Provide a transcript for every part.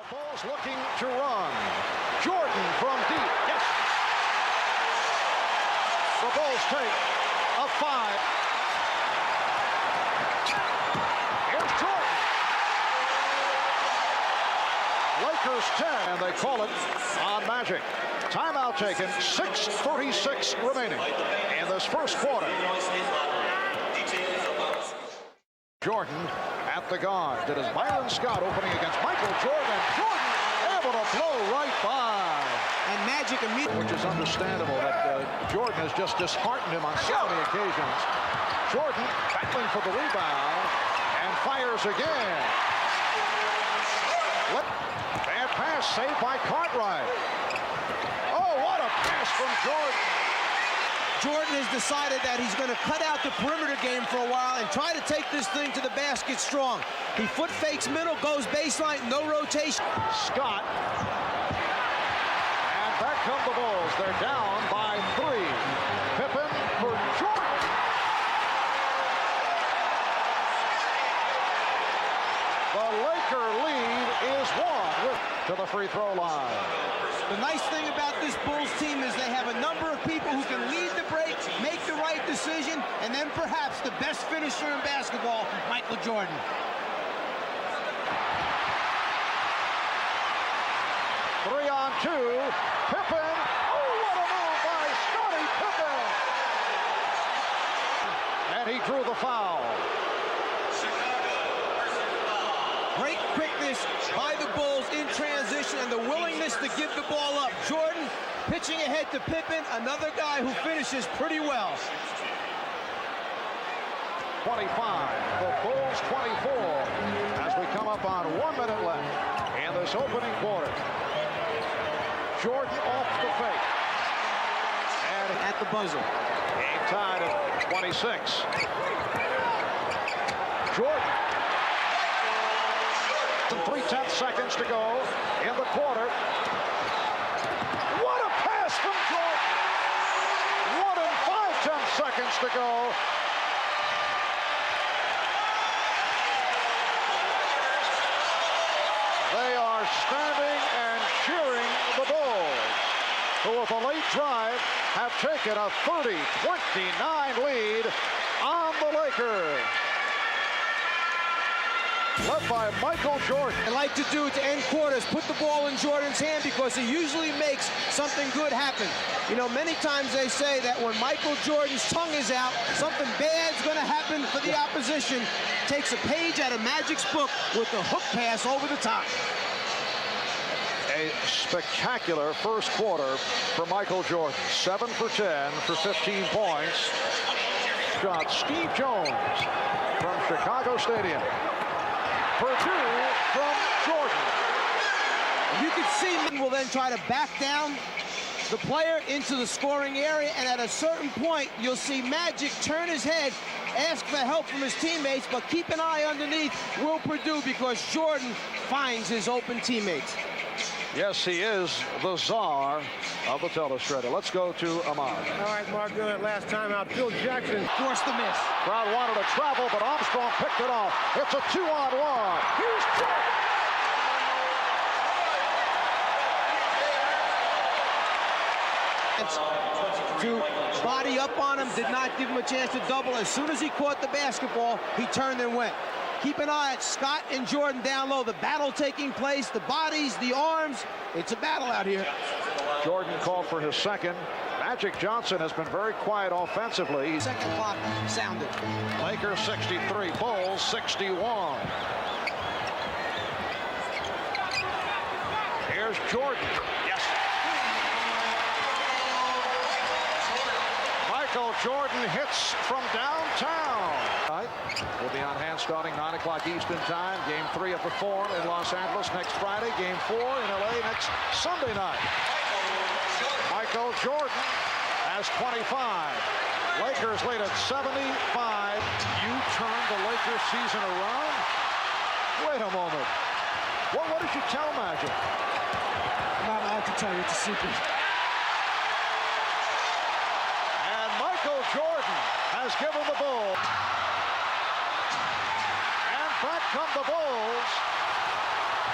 The Bulls looking to run. Jordan from deep. Yes. The Bulls take a 5. Here's Jordan. Lakers 10, and they call it on Magic. Timeout taken, 6:36 remaining in this first quarter. Jordan at the guard. It is Byron Scott opening against Michael Jordan. Jordan able to blow right by. And Magic immediately. Which is understandable that Jordan has just disheartened him on so many occasions. Jordan battling for the rebound and fires again. Bad pass saved by Cartwright. Oh, what a pass from Jordan. Jordan has decided that he's going to cut out the perimeter game for a while and try to take this thing to the basket strong. He foot fakes middle, goes baseline, no rotation. Scott. And back come the Bulls. They're down by 3. Pippen for Jordan. The Laker lead is 1 to the free throw line. The nice thing about this Bulls team is they have a number of people who can lead the break, make the right decision, and then perhaps the best finisher in basketball, Michael Jordan. Three on 2. Pippen. Oh, what a move by Scottie Pippen. And he drew the foul. Great quickness by the Bulls in transition and the willingness to give the ball up. Jordan pitching ahead to Pippen, another guy who finishes pretty well. 25, the Bulls 24, as we come up on 1 minute left in this opening quarter. Jordan off the fake. And At the buzzer. game tied at 26. Jordan. 3/10 seconds to go in the quarter. What a pass from Jordan! 1 and 5/10 seconds to go. They are standing and cheering the Bulls, who with a late drive have taken a 30-29 lead on the Lakers. Led by Michael Jordan. I like to do to end quarters, put the ball in Jordan's hand because he usually makes something good happen. You know, many times they say that when Michael Jordan's tongue is out, something bad's going to happen for the opposition. Takes a page out of Magic's book with the hook pass over the top. A spectacular first quarter for Michael Jordan. 7 for 10 for 15 points. Got Steve Jones from Chicago Stadium. Purdue from Jordan. You can see will then try to back down the player into the scoring area, and at a certain point, you'll see Magic turn his head, ask for help from his teammates, but keep an eye underneath Will Purdue because Jordan finds his open teammates. Yes, he is the czar of the telestrator. Let's go to Ahmad. All right, Mark, good. Last time out, Phil Jackson Forced the miss. Crowd wanted to travel, but Armstrong picked it off. It's a 2-on-1. Here's Jordan. To body up on him, did not give him a chance to double. As soon as he caught the basketball, he turned and went. Keep an eye at Scott and Jordan down low. The battle taking place, the bodies, the arms. It's a battle out here. Jordan called for his second. Magic Johnson has been very quiet offensively. Second clock sounded. Lakers 63, Bulls 61. Here's Jordan. Yes. Michael Jordan hits from downtown. We'll be on hand starting 9 o'clock Eastern time. Game 3 of the Forum in Los Angeles next Friday. Game 4 in LA next Sunday night. Michael Jordan has 25. Lakers lead at 75. You turned the Lakers season around? Wait a moment. What did you tell Magic? I'm not allowed to tell you, it's a secret. And Michael Jordan has given the Bulls. And back come the Bulls.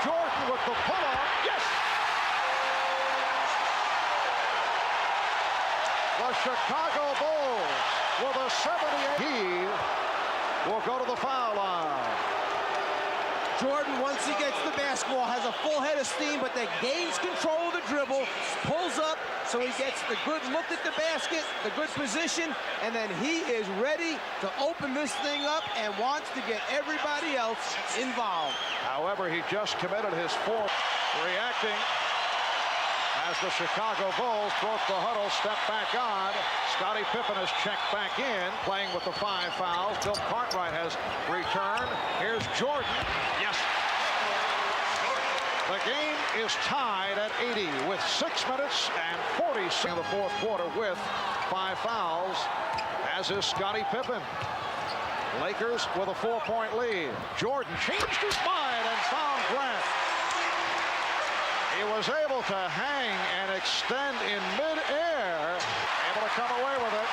Jordan with the pull-up. Yes! The Chicago Bulls with a 78. He will go to the foul line. Jordan, once he gets the basketball, has a full head of steam, but then gains control of the dribble, pulls up, so he gets the good look at the basket, the good position, and then he is ready to open this thing up and wants to get everybody else involved. However, he just committed his fourth. Reacting as the Chicago Bulls broke the huddle, step back on. Scottie Pippen has checked back in, playing with the 5 fouls. Bill Cartwright has returned. Here's Jordan. Yes. The game is tied at 80 with 6 minutes and 40 in the fourth quarter with 5 fouls, as is Scottie Pippen. Lakers with a 4-point lead. Jordan changed his mind and found Grant. He was able to hang and extend in midair, able to come away with it.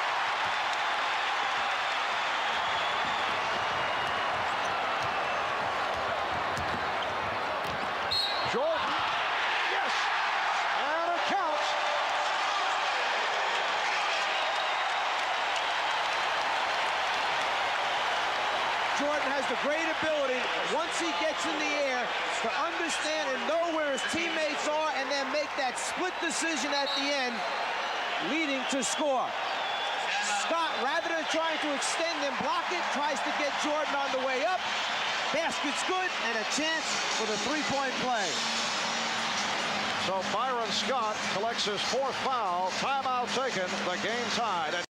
Jordan, yes, and it counts. Jordan has the great ability, once he gets in the air, to understand and know where his teammates are and then make that split decision at the end, leading to score. Scott, rather than trying to extend and block it, tries to get Jordan on the way up. Basket's good, and a chance for the 3-point play. So Byron Scott collects his 4th foul. Timeout taken. The game tied.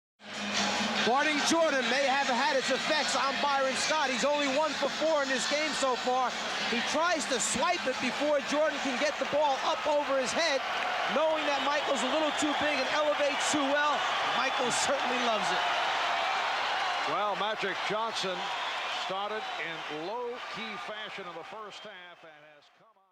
Guarding Jordan may have had its effects on Byron Scott. He's only 1 for 4 in this game so far. He tries to swipe it before Jordan can get the ball up over his head, knowing that Michael's a little too big and elevates too well. Michael certainly loves it. Well, Magic Johnson started in low-key fashion in the first half and has come on.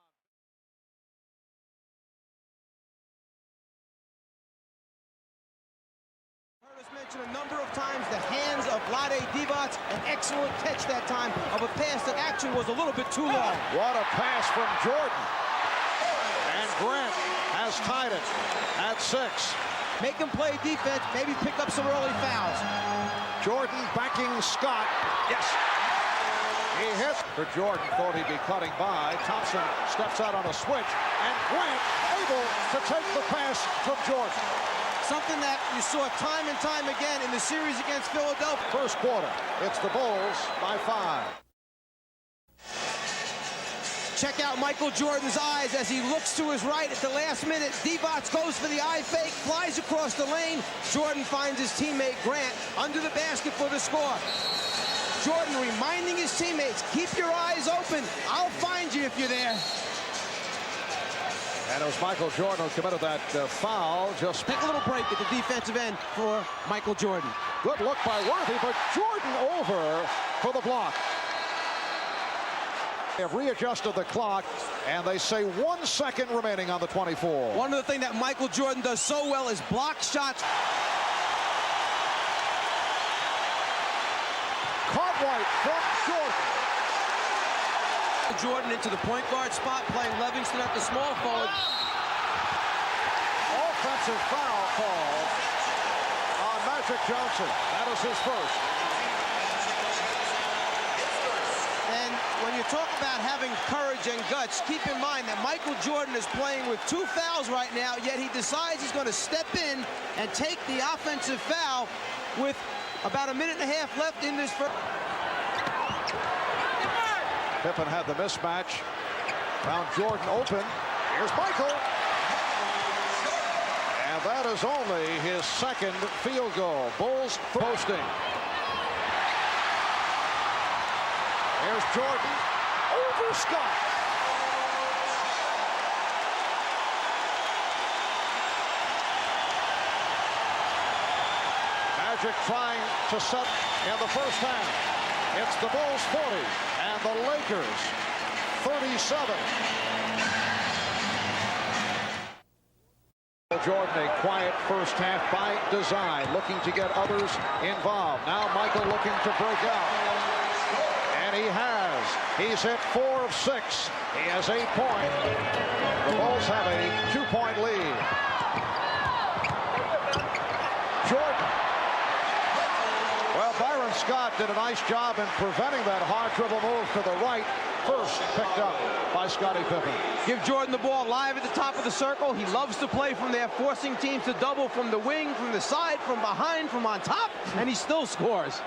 Heard us mention a number of times the hands of Vlade Divac, an excellent catch that time of a pass that actually was a little bit too long. What a pass from Jordan. And Grant has tied it at 6. Make him play defense, maybe pick up some early fouls. Jordan backing Scott. Yes. He hit. For Jordan, thought he'd be cutting by. Thompson steps out on a switch, and Grant able to take the pass from Jordan. Something that you saw time and time again in the series against Philadelphia. First quarter, it's the Bulls by 5. Check out Michael Jordan's eyes as he looks to his right at the last minute. Divac goes for the eye fake, flies across the lane. Jordan finds his teammate Grant under the basket for the score. Jordan reminding his teammates, keep your eyes open. I'll find you if you're there. And it was Michael Jordan who committed that foul. Just take a little break at the defensive end for Michael Jordan. Good look by Worthy, but Jordan over for the block. They have readjusted the clock, and they say 1 second remaining on the 24. One of the things that Michael Jordan does so well is block shots. Cartwright from Jordan. Jordan into the point guard spot, playing Livingston at the small forward. Offensive foul call on Magic Johnson. That is his first. And when you talk about having courage and guts, keep in mind that Michael Jordan is playing with 2 fouls right now, yet he decides he's going to step in and take the offensive foul with about a minute and a half left in this first. Pippen had the mismatch. Found Jordan open. Here's Michael. And that is only his 2nd field goal. Bulls posting. Here's Jordan over Scott. Magic trying to set in the first half. It's the Bulls 40 and the Lakers 37. Jordan, a quiet first half by design, looking to get others involved. Now Michael looking to break out. And he has. He's hit 4 of 6. He has 8 points. The Bulls have a 2-point lead. Jordan. Well, Byron Scott did a nice job in preventing that hard dribble move to the right. First picked up by Scottie Pippen. Give Jordan the ball live at the top of the circle. He loves to play from there, forcing teams to double from the wing, from the side, from behind, from on top, and he still scores.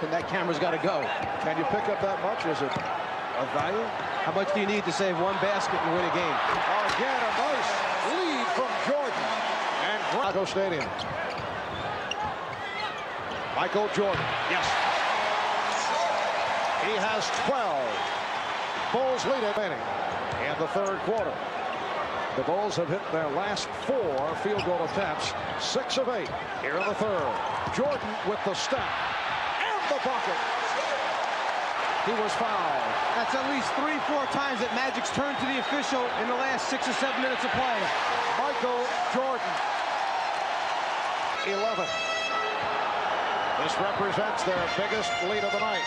And that camera's got to go. Can you pick up that much? Is it of value? How much do you need to save one basket and win a game? Again, a nice lead from Jordan and Chicago Stadium. Michael Jordan. Yes. He has 12. Bulls lead it in the third quarter. The Bulls have hit their last 4 field goal attempts, 6 of 8 here in the third. Jordan with the step and the bucket. He was fouled. That's at least 3-4 times that Magic's turned to the official in the last 6 or 7 minutes of play. Michael Jordan, 11. This represents their biggest lead of the night.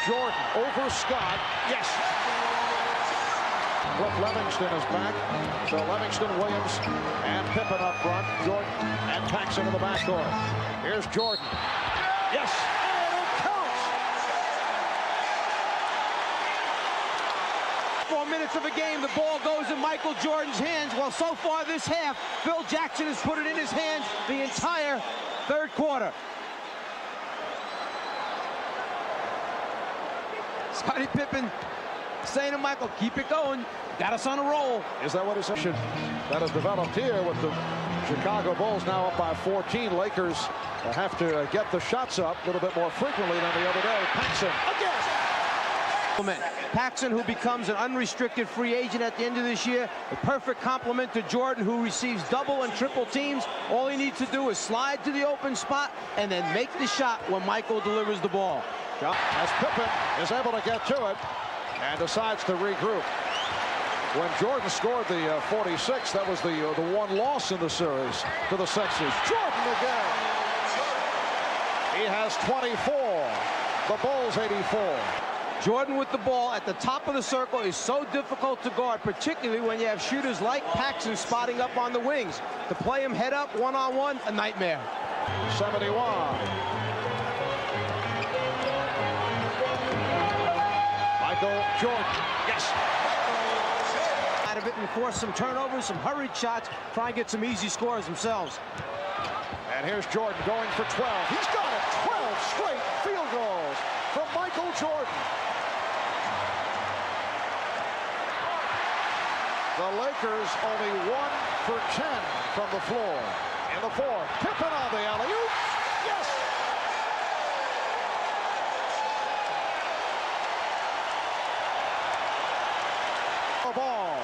Jordan over Scott. Yes. Cliff Livingston is back. So Livingston, Williams, and Pippen up front. Jordan and Paxson in the backcourt. Here's Jordan. Yes. And it counts. 4 minutes of a game, the ball goes in Michael Jordan's hands. Well, so far this half, Phil Jackson has put it in his hands the entire third quarter. Scottie Pippen saying to Michael, keep it going. Got us on a roll. Is that what he said? That has developed here with the Chicago Bulls now up by 14. Lakers have to get the shots up a little bit more frequently than the other day. Paxson again. Paxson, who becomes an unrestricted free agent at the end of this year, a perfect complement to Jordan, who receives double and triple teams. All he needs to do is slide to the open spot and then make the shot when Michael delivers the ball. As Pippen is able to get to it and decides to regroup. When Jordan scored the 46, that was the one loss in the series to the Sixers. Jordan again. He has 24. The Bulls 84. Jordan with the ball at the top of the circle is so difficult to guard, particularly when you have shooters like Paxson spotting up on the wings. To play him head up, one-on-one, a nightmare. 71. Michael Jordan. Yes. Out of it and force some turnovers, some hurried shots, try and get some easy scores themselves. And here's Jordan going for 12. He's got it. 12 straight field goals from Michael Jordan. The Lakers only 1 for 10 from the floor. In the fourth, Pippen on the alley-oop. Yes. The ball.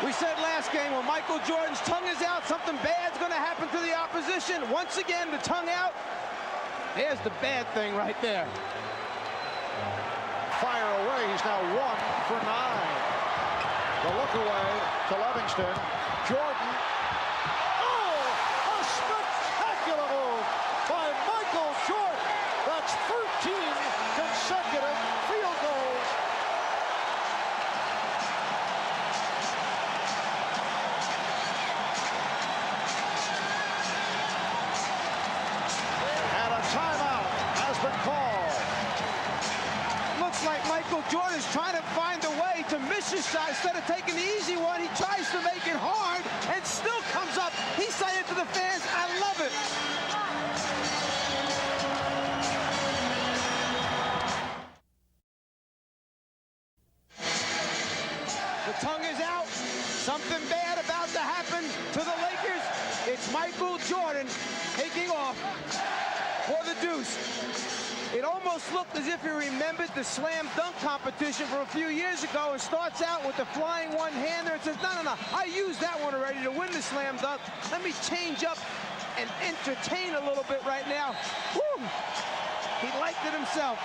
We said last game when Michael Jordan's tongue is out, something bad's going to happen to the opposition. Once again, the tongue out. There's the bad thing right there. Fire away. He's now 1 for 9. The look away to Livingston. Jordan. Oh, a spectacular move by Michael Jordan. That's 13 consecutive field goals. And a timeout has been called. Looks like Michael Jordan's trying to find a way to miss his shot. Instead of taking the easy one, he tries to make it hard and still comes up. He's saying to the fans, I love it. The tongue is out. Something bad about to happen to the Lakers. It's Michael Jordan taking off for the deuce. It almost looked as if he remembered the slam dunk competition from a few years ago and starts out with the flying one-hander and says, no, I used that one already to win the slam dunk. Let me change up and entertain a little bit right now. Woo! He liked it himself.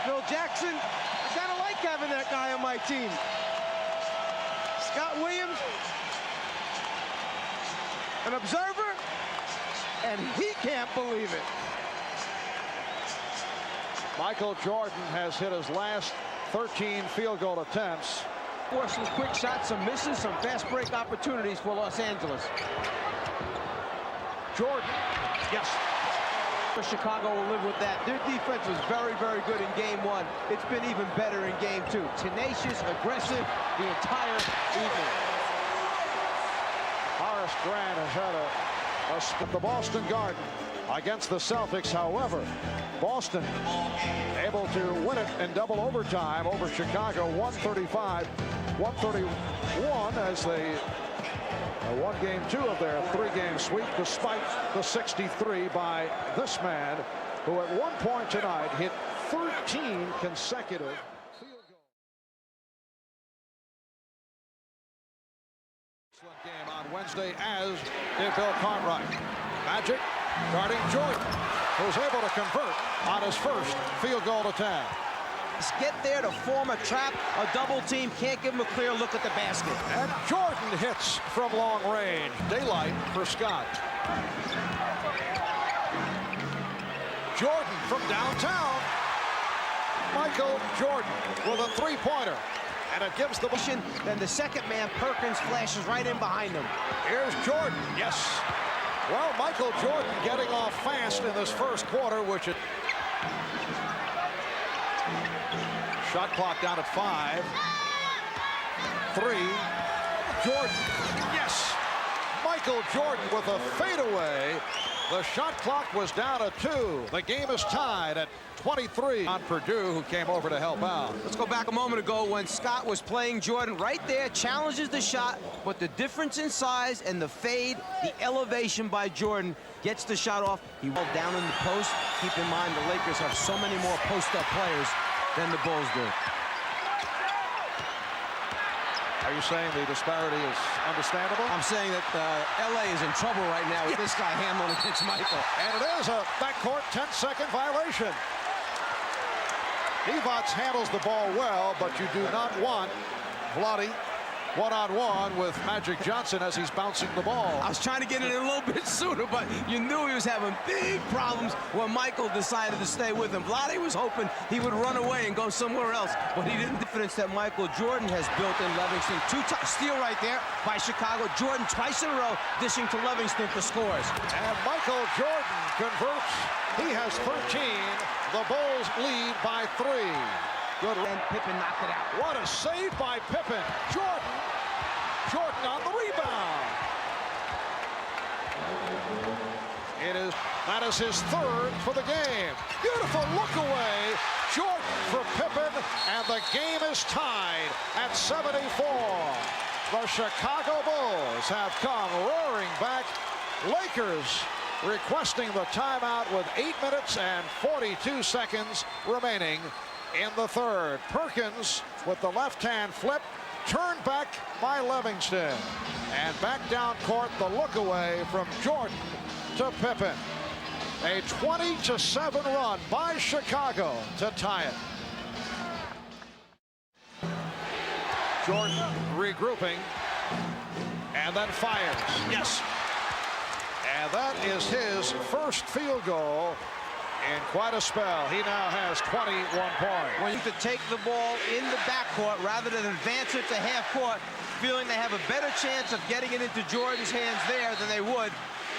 Phil Jackson, I kind of like having that guy on my team. Scott Williams, an observer, and he can't believe it. Michael Jordan has hit his last 13 field goal attempts. Forced some quick shots, some misses, some fast break opportunities for Los Angeles. Jordan, yes. Chicago will live with that. Their defense was very, very good in game one. It's been even better in game two. Tenacious, aggressive, the entire evening. Horace Grant has had the Boston Garden against the Celtics. However, Boston able to win it in double overtime over Chicago, 135-131 as they won game two of their three-game sweep, despite the 63 by this man, who at one point tonight hit 13 consecutive field goals. Excellent game on Wednesday, as did Bill Cartwright. Magic guarding Jordan, who's able to convert on his first field goal attempt. Get there to form a trap, a double team, can't give him a clear look at the basket. And Jordan hits from long range. Daylight for Scott. Jordan from downtown. Michael Jordan with a three-pointer. And it gives the... Then the second man, Perkins, flashes right in behind him. Here's Jordan, yes. Well, Michael Jordan getting off fast in this first quarter, which it... Shot clock down at 5. 3. Jordan, yes. Michael Jordan with a fadeaway. The shot clock was down at 2. The game is tied at 23 on Purdue, who came over to help out. Let's go back a moment ago when Scott was playing Jordan. Right there, challenges the shot, but the difference in size and the fade, the elevation by Jordan gets the shot off. He rolled down in the post. Keep in mind, the Lakers have so many more post-up players than the Bulls do. Are you saying the disparity is understandable? I'm saying that LA is in trouble right now with this guy handling against Michael. And it is a backcourt 10-second violation. Divac handles the ball well, but you do not want Vlade one-on-one with Magic Johnson as he's bouncing the ball. I was trying to get it in a little bit sooner, but you knew he was having big problems when Michael decided to stay with him. Vlade was hoping he would run away and go somewhere else, but he didn't. Difference that Michael Jordan has built in Livingston. Steal right there by Chicago. Jordan twice in a row dishing to Livingston for scores. And Michael Jordan converts. He has 13. The Bulls lead by 3. Good, and Pippen knocked it out. What a save by Pippen. Jordan on the rebound. That is his third for the game. Beautiful look away. Jordan for Pippen, and the game is tied at 74. The Chicago Bulls have come roaring back. Lakers requesting the timeout with 8 minutes and 42 seconds remaining in the third. Perkins with the left-hand flip, turned back by Livingston. And back down court, the look away from Jordan to Pippen. A 20-7 run by Chicago to tie it. Jordan regrouping and then fires. Yes. And that is his first field goal in quite a spell. He now has 21 points. When you could take the ball in the backcourt rather than advance it to half court, feeling they have a better chance of getting it into Jordan's hands there than they would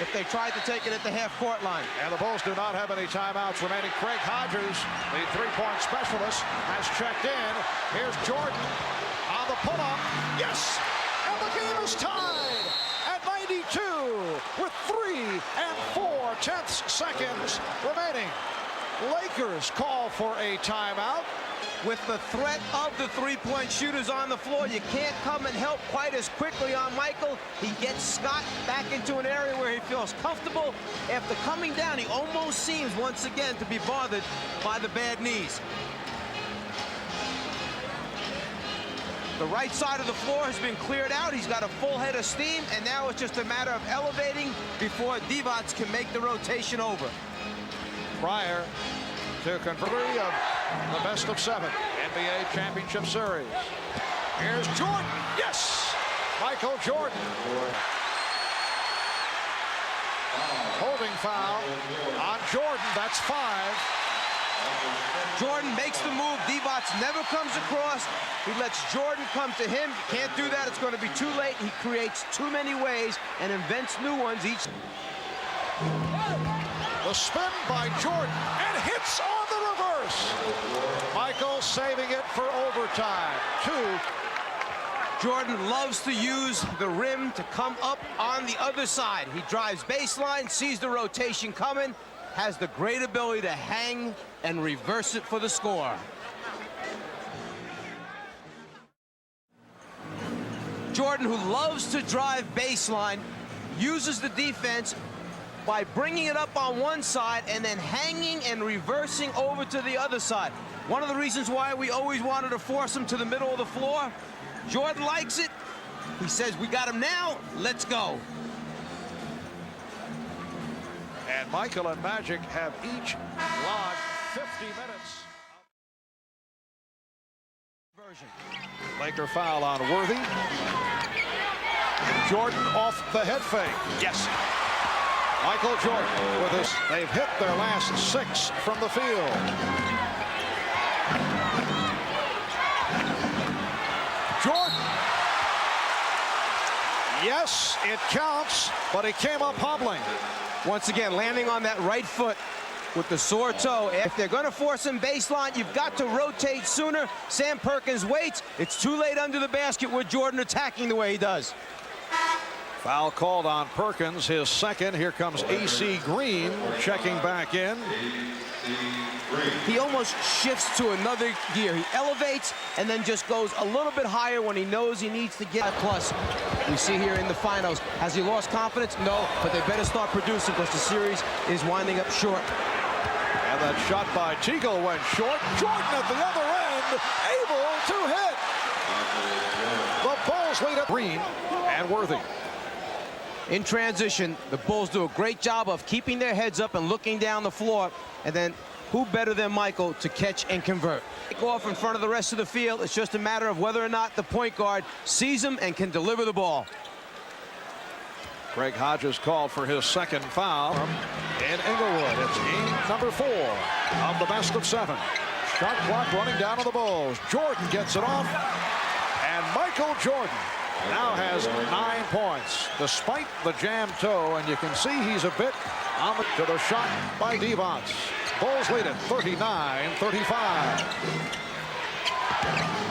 if they tried to take it at the half-court line. And the Bulls do not have any timeouts remaining. Craig Hodges, the three-point specialist, has checked in. Here's Jordan on the pull-up. Yes! And the game is tied at 92 with 3 and 4/10 seconds remaining. Lakers call for a timeout. With the threat of the three-point shooters on the floor, you can't come and help quite as quickly on Michael. He gets Scott back into an area where he feels comfortable. After coming down, he almost seems once again to be bothered by the bad knees. The right side of the floor has been cleared out. He's got a full head of steam, and now it's just a matter of elevating before Divac can make the rotation over. Prior to convert of the best of 7 NBA Championship Series. Here's Jordan. Yes! Michael Jordan. Holding foul on Jordan. That's 5. Jordan makes the move. Divac never comes across. He lets Jordan come to him. Can't do that. It's going to be too late. He creates too many ways and invents new ones each. The spin by Jordan and hits on the reverse. Michael saving it for overtime. 2. Jordan loves to use the rim to come up on the other side. He drives baseline, sees the rotation coming, has the great ability to hang and reverse it for the score. Jordan, who loves to drive baseline, uses the defense by bringing it up on one side and then hanging and reversing over to the other side. One of the reasons why we always wanted to force him to the middle of the floor. Jordan likes it. He says, we got him now, let's go. And Michael and Magic have each logged 50 minutes. Laker foul on Worthy. Jordan off the head fake. Yes. Michael Jordan with this. They've hit their last 6 from the field. Jordan. Yes, it counts, but he came up hobbling. Once again, landing on that right foot with the sore toe. If they're going to force him baseline, you've got to rotate sooner. Sam Perkins waits. It's too late under the basket with Jordan attacking the way he does. Foul called on Perkins, his second. Here comes A.C. Green checking back in. He almost shifts to another gear. He elevates and then just goes a little bit higher when he knows he needs to get plus. We see here in the finals. Has he lost confidence? No, but they better start producing because the series is winding up short. And that shot by Teagle went short. Jordan at the other end, able to hit. The Bulls lead at Green and Worthy. In transition, the Bulls do a great job of keeping their heads up and looking down the floor. And then who better than Michael to catch and convert? Take off in front of the rest of the field. It's just a matter of whether or not the point guard sees him and can deliver the ball. Greg Hodges called for his second foul in Inglewood. It's game number 4 of the best of 7. Shot clock running down on the Bulls. Jordan gets it off. And Michael Jordan now has 9 points despite the jammed toe, and you can see he's a bit on to the shot by Divac. Bulls lead it 39-35.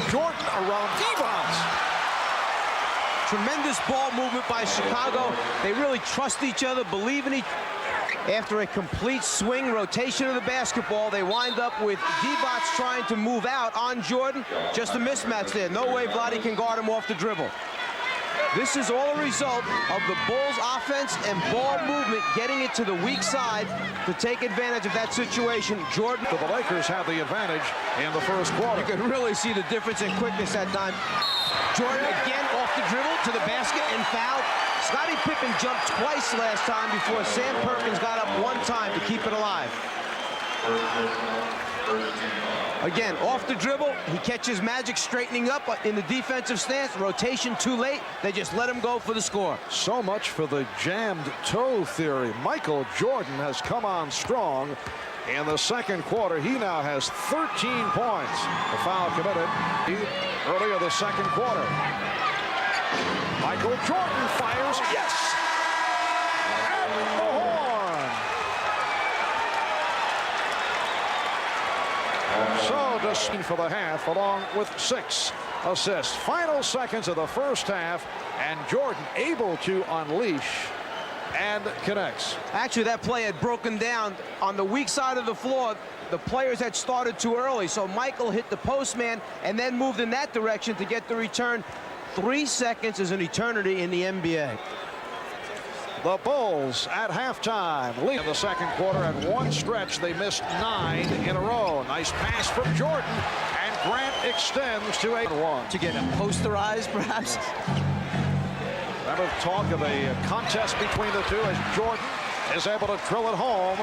Jordan around Divac. Tremendous ball movement by Chicago. They really trust each other, believe in each other. After a complete swing rotation of the basketball, they wind up with Divac trying to move out on Jordan. Just a mismatch there. No way Vlade can guard him off the dribble. This is all a result of the Bulls' offense and ball movement getting it to the weak side to take advantage of that situation. Jordan. The Lakers have the advantage in the first quarter. You can really see the difference in quickness that time. Jordan again off the dribble to the basket and fouled. Scottie Pippen jumped twice last time before Sam Perkins got up one time to keep it alive. Again, off the dribble, he catches Magic straightening up in the defensive stance. Rotation too late. They just let him go for the score. So much for the jammed toe theory. Michael Jordan has come on strong in the second quarter. He now has 13 points. The foul committed earlier the second quarter. Michael Jordan fires. Yes! At the horn. So just for the half, along with 6 assists. Final seconds of the first half, and Jordan able to unleash and connects. Actually, that play had broken down on the weak side of the floor. The players had started too early, so Michael hit the postman and then moved in that direction to get the return. 3 seconds is an eternity in the NBA. The Bulls at halftime lead in the second quarter. At one stretch, they missed 9 in a row. Nice pass from Jordan, and Grant extends to 8-1. To get him posterized, perhaps? Remember talk of a contest between the two as Jordan is able to drill it home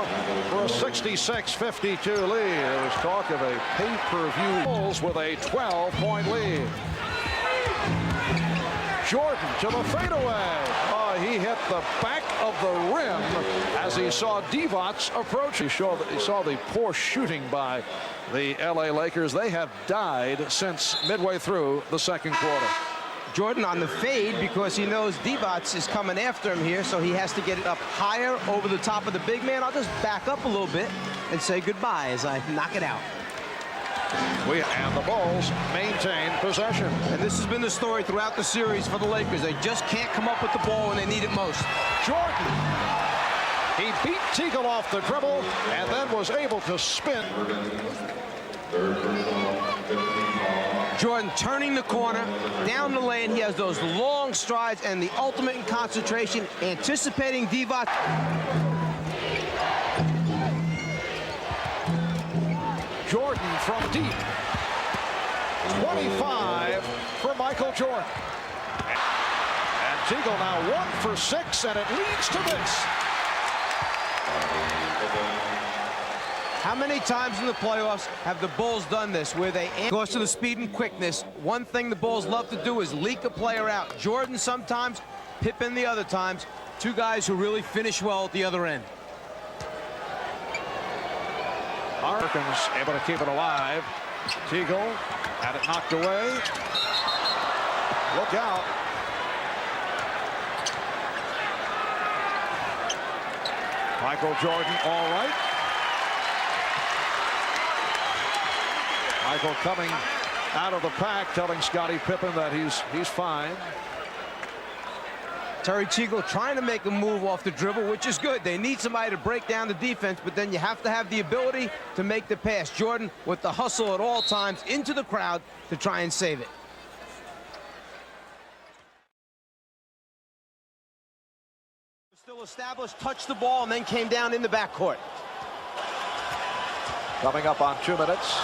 for a 66-52 lead. There was talk of a pay-per-view. Bulls with a 12-point lead. Jordan to the fadeaway. Oh, he hit the back of the rim as he saw Divac approach. He saw the poor shooting by the LA Lakers. They have died since midway through the second quarter. Jordan on the fade because he knows Divac is coming after him here, so he has to get it up higher over the top of the big man. I'll just back up a little bit and say goodbye as I knock it out. And the Bulls maintain possession. And this has been the story throughout the series for the Lakers. They just can't come up with the ball when they need it most. Jordan. He beat Teagle off the dribble and then was able to spin. Jordan turning the corner, down the lane. He has those long strides and the ultimate in concentration, anticipating Divac. Jordan from deep. 25 for Michael Jordan. And Teagle now 1 for 6, and it leads to this. How many times in the playoffs have the Bulls done this where they goes to the speed and quickness? One thing the Bulls love to do is leak a player out. Jordan sometimes, Pippen the other times. Two guys who really finish well at the other end. Perkins able to keep it alive. Teagle had it knocked away. Look out. Michael Jordan all right. Michael coming out of the pack, telling Scottie Pippen that he's fine. Terry Teagle trying to make a move off the dribble, which is good. They need somebody to break down the defense, but then you have to have the ability to make the pass. Jordan with the hustle at all times into the crowd to try and save it. Still established, touched the ball, and then came down in the backcourt. Coming up on 2 minutes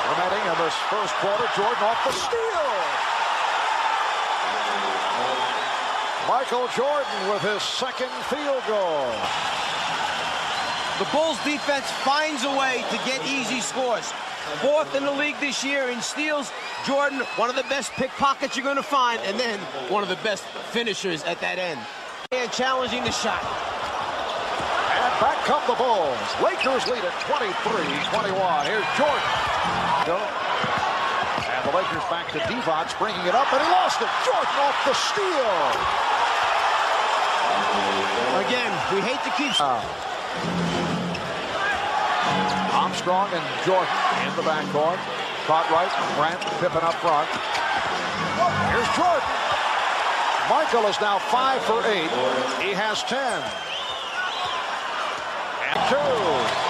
remaining in this first quarter. Jordan off the steal. Michael Jordan with his second field goal. The Bulls defense finds a way to get easy scores. 4th in the league this year in steals. Jordan, one of the best pickpockets you're going to find, and then one of the best finishers at that end. And challenging the shot. And back come the Bulls. Lakers lead at 23-21. Here's Jordan. And the Lakers back to Divac, bringing it up, and he lost it. Jordan off the steal. Again, we hate to keep... Armstrong and Jordan in the backcourt. Caught right, Grant, Pippen up front. Here's Jordan. Michael is now 5 for 8. He has 10. And 2.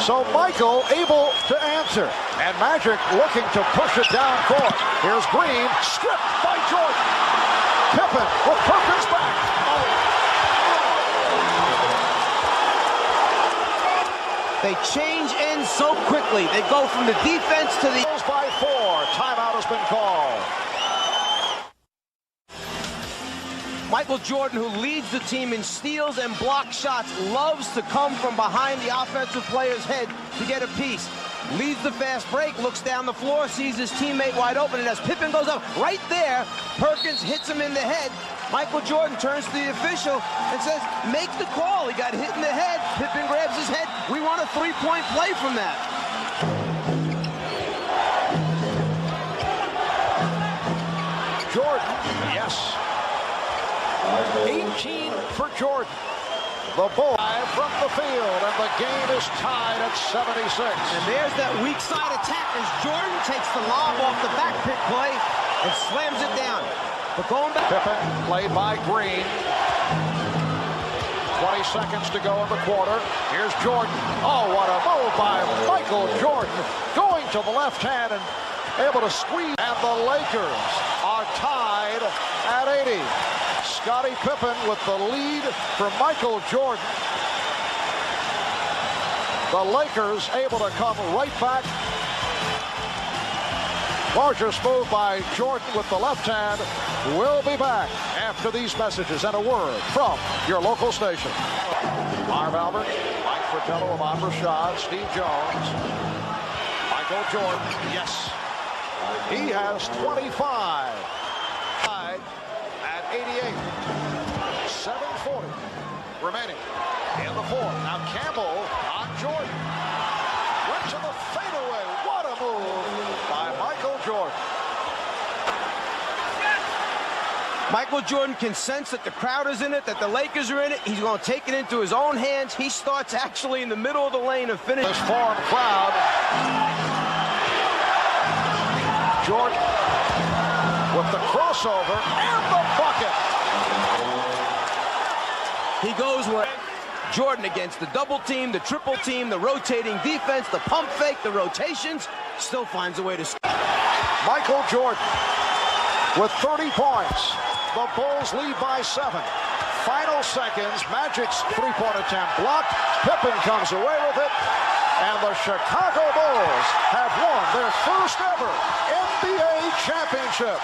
So Michael able to answer. And Magic looking to push it down court. Here's Green, stripped by Jordan. Pippen with Perkins back. They change ends so quickly. They go from the defense to the... By 4. Timeout has been called. Michael Jordan, who leads the team in steals and block shots, loves to come from behind the offensive player's head to get a piece. Leads the fast break, looks down the floor, sees his teammate wide open, and as Pippen goes up right there, Perkins hits him in the head. Michael Jordan turns to the official and says, make the call. He got hit in the head. Pippen grabs his head. We want a three-point play from that. Jordan, yes. 18 for Jordan. The Bulls from the field, and the game is tied at 76. And there's that weak side attack as Jordan takes the lob off the back pick play and slams it down. But going back. Pippen played by Green. 20 seconds to go in the quarter. Here's Jordan. Oh, what a move by Michael Jordan. Going to the left hand and able to squeeze. And the Lakers are tied at 80. Scottie Pippen with the lead for Michael Jordan. The Lakers able to come right back. Gorgeous move by Jordan with the left hand. We'll be back after these messages and a word from your local station. Marv Albert, Mike Fratello, Ahmad Rashad, Steve Jones, Michael Jordan. Yes. He has 25. Tied at 88. 7:40 remaining in the fourth. Now Campbell on Jordan. Went to the fadeaway. What a move by Michael Jordan. Michael Jordan can sense that the crowd is in it, that the Lakers are in it. He's going to take it into his own hands. He starts actually in the middle of the lane and finishes. This foreign crowd. Jordan with the crossover and the bucket. He goes with Jordan against the double team, the triple team, the rotating defense, the pump fake, the rotations. Still finds a way to score. Michael Jordan with 30 points. The Bulls lead by 7. Final seconds. Magic's three-point attempt blocked. Pippen comes away with it. And the Chicago Bulls have won their first ever NBA championship.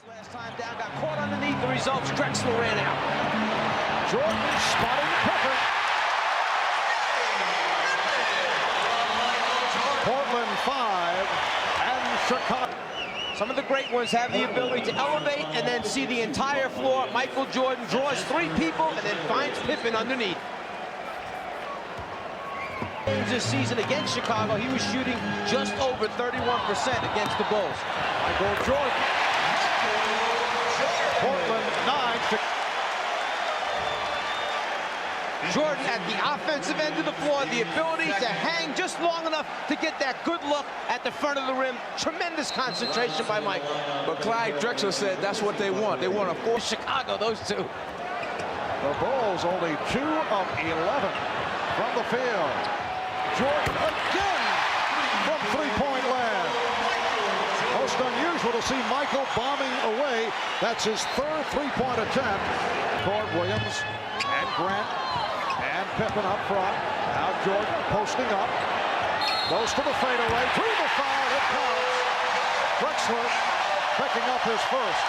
Last time down, got caught underneath the results. Drexler ran out. Jordan spotting Pippen. Portland 5 and Chicago. Some of the great ones have the ability to elevate and then see the entire floor. Michael Jordan draws 3 people and then finds Pippen underneath. This season against Chicago, he was shooting just over 31% against the Bulls. Michael Jordan. Portland 9. Jordan at the offensive end of the floor, the ability to hang just long enough to get that good look at the front of the rim. Tremendous concentration by Michael. But Clyde Drexler said that's what they want. They want to force Chicago, those two. The Bulls only 2 of 11 from the field. Jordan again from three-point land. Most unusual to see Michael bombing away. That's his 3rd three-point attempt. Cord Williams and Grant and Pippen up front. Now Jordan posting up. Goes to the fadeaway. To the foul. It counts. Drexler picking up his first.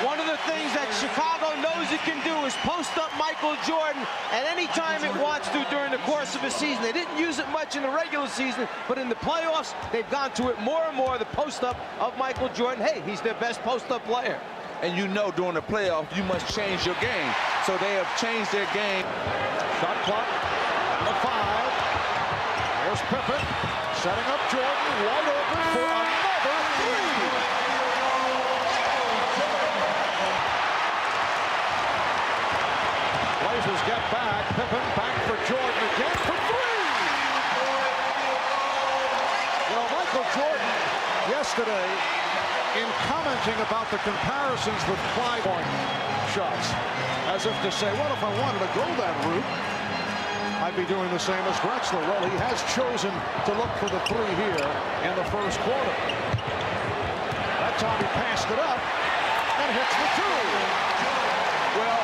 One of the things that Chicago knows it can do is post up Michael Jordan at any time it wants to during the course of a season. They didn't use it much in the regular season, but in the playoffs, they've gone to it more and more, the post up of Michael Jordan. Hey, he's their best post up player. And you know during the playoffs, you must change your game. So they have changed their game. Shot clock down to 5. Here's Pippen setting up Jordan wide open for another 3. Blazers get back. Pippen back for Jordan again for 3. You know, Michael Jordan yesterday, in commenting about the comparisons with Clyde point shots, as if to say, well, if I wanted to go that route, I'd be doing the same as Drexler. Well, he has chosen to look for the 3 here in the first quarter. That time he passed it up and hits the 2. Well,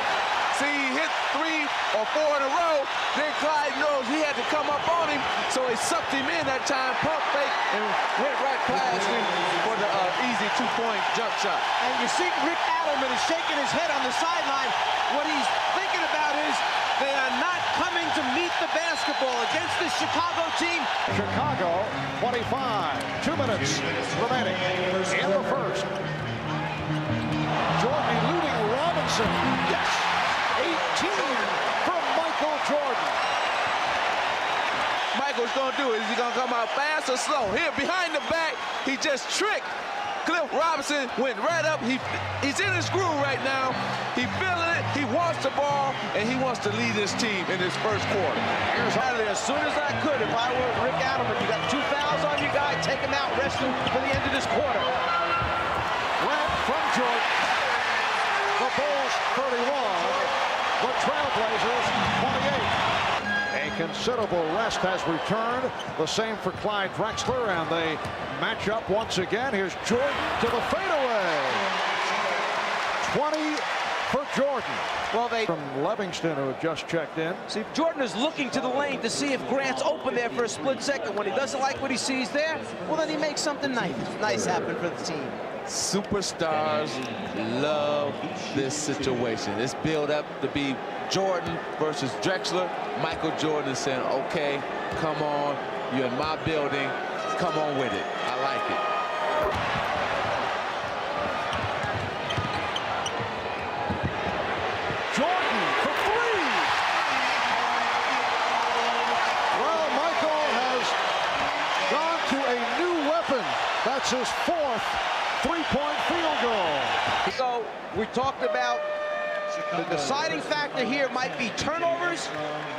see, he hit 3 or 4 in a row. Then Clyde knows he had to come up on him, so he sucked him in that time, pump fake, and went right past him for the easy 2-point jump shot. And you see Rick Adelman is shaking his head on the sideline. What he's thinking about is they are not coming to meet the basketball against this Chicago team. Chicago, 25. 2 minutes remaining in the first. Jordan eluding Robinson. Yes! 18 from Michael Jordan. Michael's going to gonna do? Is he gonna come out fast or slow? Here, behind the back, he just tricked. Cliff Robinson went right up. He's in his groove right now. He feeling it. He wants the ball, and he wants to lead his team in his first quarter. Here's out of there as soon as I could. If I were Rick Adelman, you got 2 fouls on your guy. Take him out. Rest him for the end of this quarter. Grant from Jordan. The Bulls 31. The Trailblazers 28. A considerable rest has returned. The same for Clyde Drexler, and they match up once again. Here's Jordan to the fadeaway. 20 for Jordan. Well, From Livingston, who had just checked in. see, Jordan is looking to the lane to see if Grant's open there for a split second. When he doesn't like what he sees there, well, then he makes something nice happen for the team. Superstars love this situation. It's built up to be Jordan versus Drexler. Michael Jordan is saying, okay, come on, you're in my building, come on with it. I like it. Jordan for 3. Well, Michael has gone to a new weapon. That's his 4th three-point field goal. So we talked about the deciding factor here might be turnovers,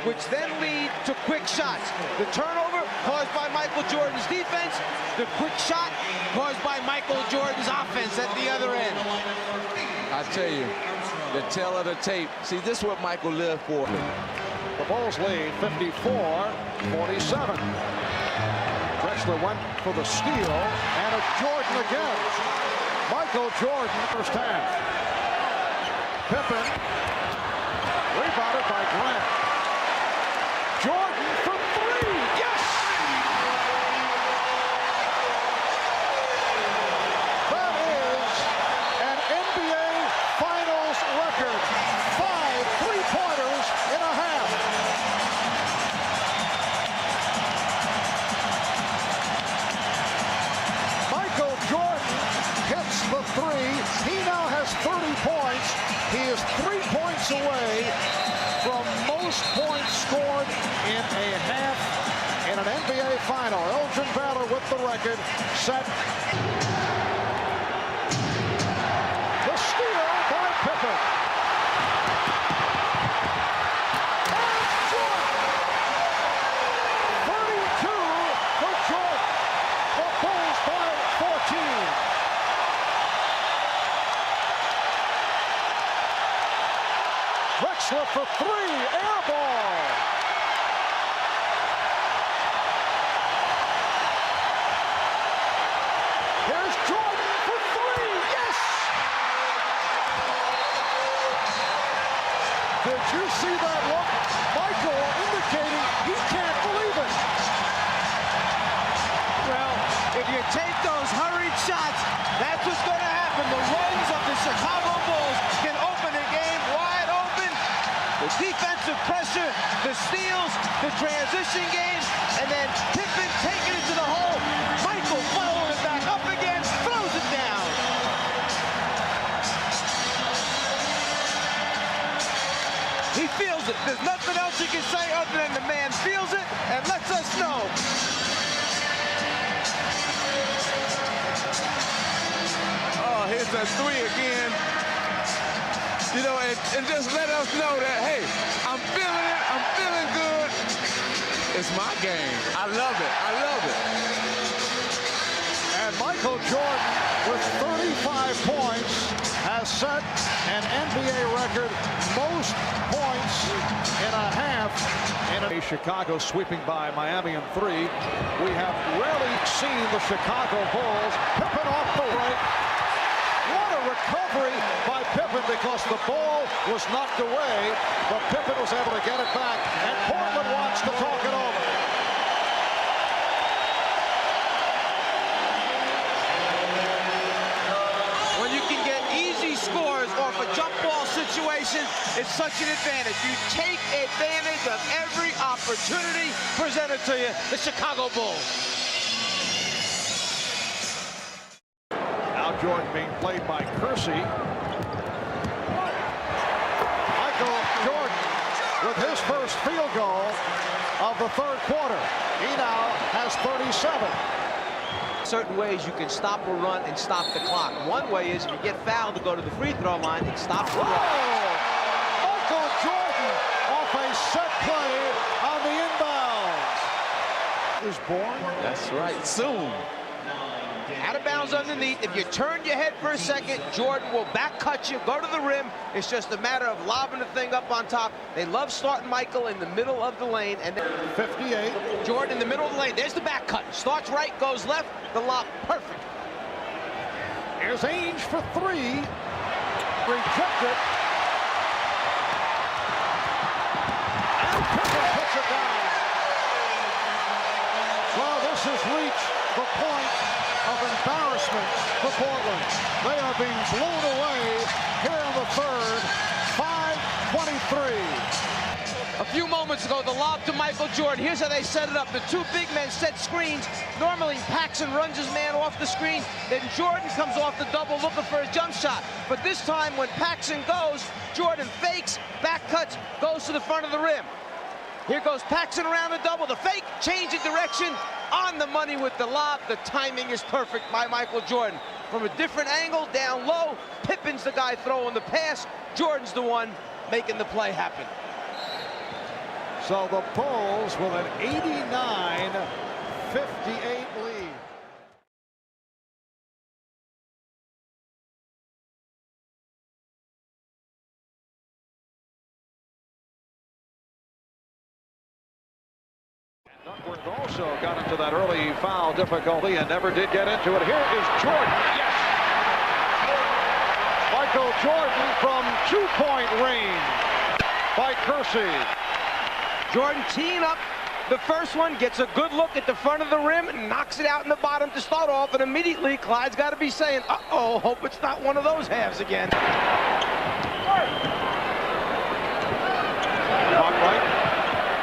which then lead to quick shots. The turnover caused by Michael Jordan's defense, the quick shot caused by Michael Jordan's offense at the other end. I tell you, the tale of the tape. See, this is what Michael lived for. The Bulls lead 54-47. Drexler went for the steal, and it's Jordan again. Michael Jordan, first half. Pippen, rebounded by Grant. Jordan for 3, yes! That is an NBA Finals record. 5 three-pointers in a half. Michael Jordan hits the 3. He now has 30 points. He is 3 points away from most points scored in a half in an NBA final. Elgin Baylor with the record set. The steal by Pippen. And Jordan. 32 for Jordan. The Bulls by 14. Drexler for 3, air ball. Here's Jordan for 3, yes! Did you see that look? Michael indicating he can't believe it. Well, if you take those hurried shots, that's what's going to happen. The runs of the Chicago Bulls can open the game wide open. The defensive pressure, the steals, the transition game, and then Pippen taking it to the hole. Michael following it back up again, throws it down. He feels it. There's nothing else you can say other than the man feels it and lets us know. Oh, here's that 3 again. You know, and just let us know that, hey, I'm feeling it. I'm feeling good. It's my game. I love it. I love it. And Michael Jordan, with 35 points, has set an NBA record most points in a half. In Chicago sweeping by Miami in 3. We have rarely seen the Chicago Bulls. Pippen off the right. What a recovery by Pippen, because the ball was knocked away, but Pippen was able to get it back, and Portland wants to talk it over. When you can get easy scores off a jump ball situation, it's such an advantage. You take advantage of every opportunity presented to you, the Chicago Bulls. Now Jordan being played by Kersey. Michael Jordan with his first field goal. of the third quarter. He now has 37. Certain ways you can stop a run and stop the clock. One way is if you get fouled to go to the free throw line and stop the run. Michael Jordan off a set play on the inbounds. Is born. That's right, soon. Out of bounds underneath. If you turn your head for a second, Jordan will back cut you, go to the rim. It's just a matter of lobbing the thing up on top. They love starting Michael in the middle of the lane. And then 58. Jordan in the middle of the lane. There's the back cut. Starts right, goes left. The lob, perfect. Here's Ainge for three. Rejected. And Pippen puts it down. Well, this has reached the point of embarrassment for Portland. They are being blown away here in the third. 5:23. A few moments ago, the lob to Michael Jordan. Here's how they set it up. The two big men set screens. Normally, Paxson runs his man off the screen. Then Jordan comes off the double looking for a jump shot. But this time, when Paxson goes, Jordan fakes, back cuts, goes to the front of the rim. Here goes Paxson around the double. The fake, change of direction, on the money with the lob. The timing is perfect by Michael Jordan. From a different angle, down low, Pippen's the guy throwing the pass. Jordan's the one making the play happen. So the Bulls with an 89-58 lead. Duckworth also got into that early foul difficulty and never did get into it. Here is Jordan. Yes! Michael Jordan from two-point range by Kersey. Jordan teeing up the first one, gets a good look at the front of the rim, and knocks it out in the bottom to start off, and immediately Clyde's got to be saying, uh-oh, hope it's not one of those halves again. Clock right.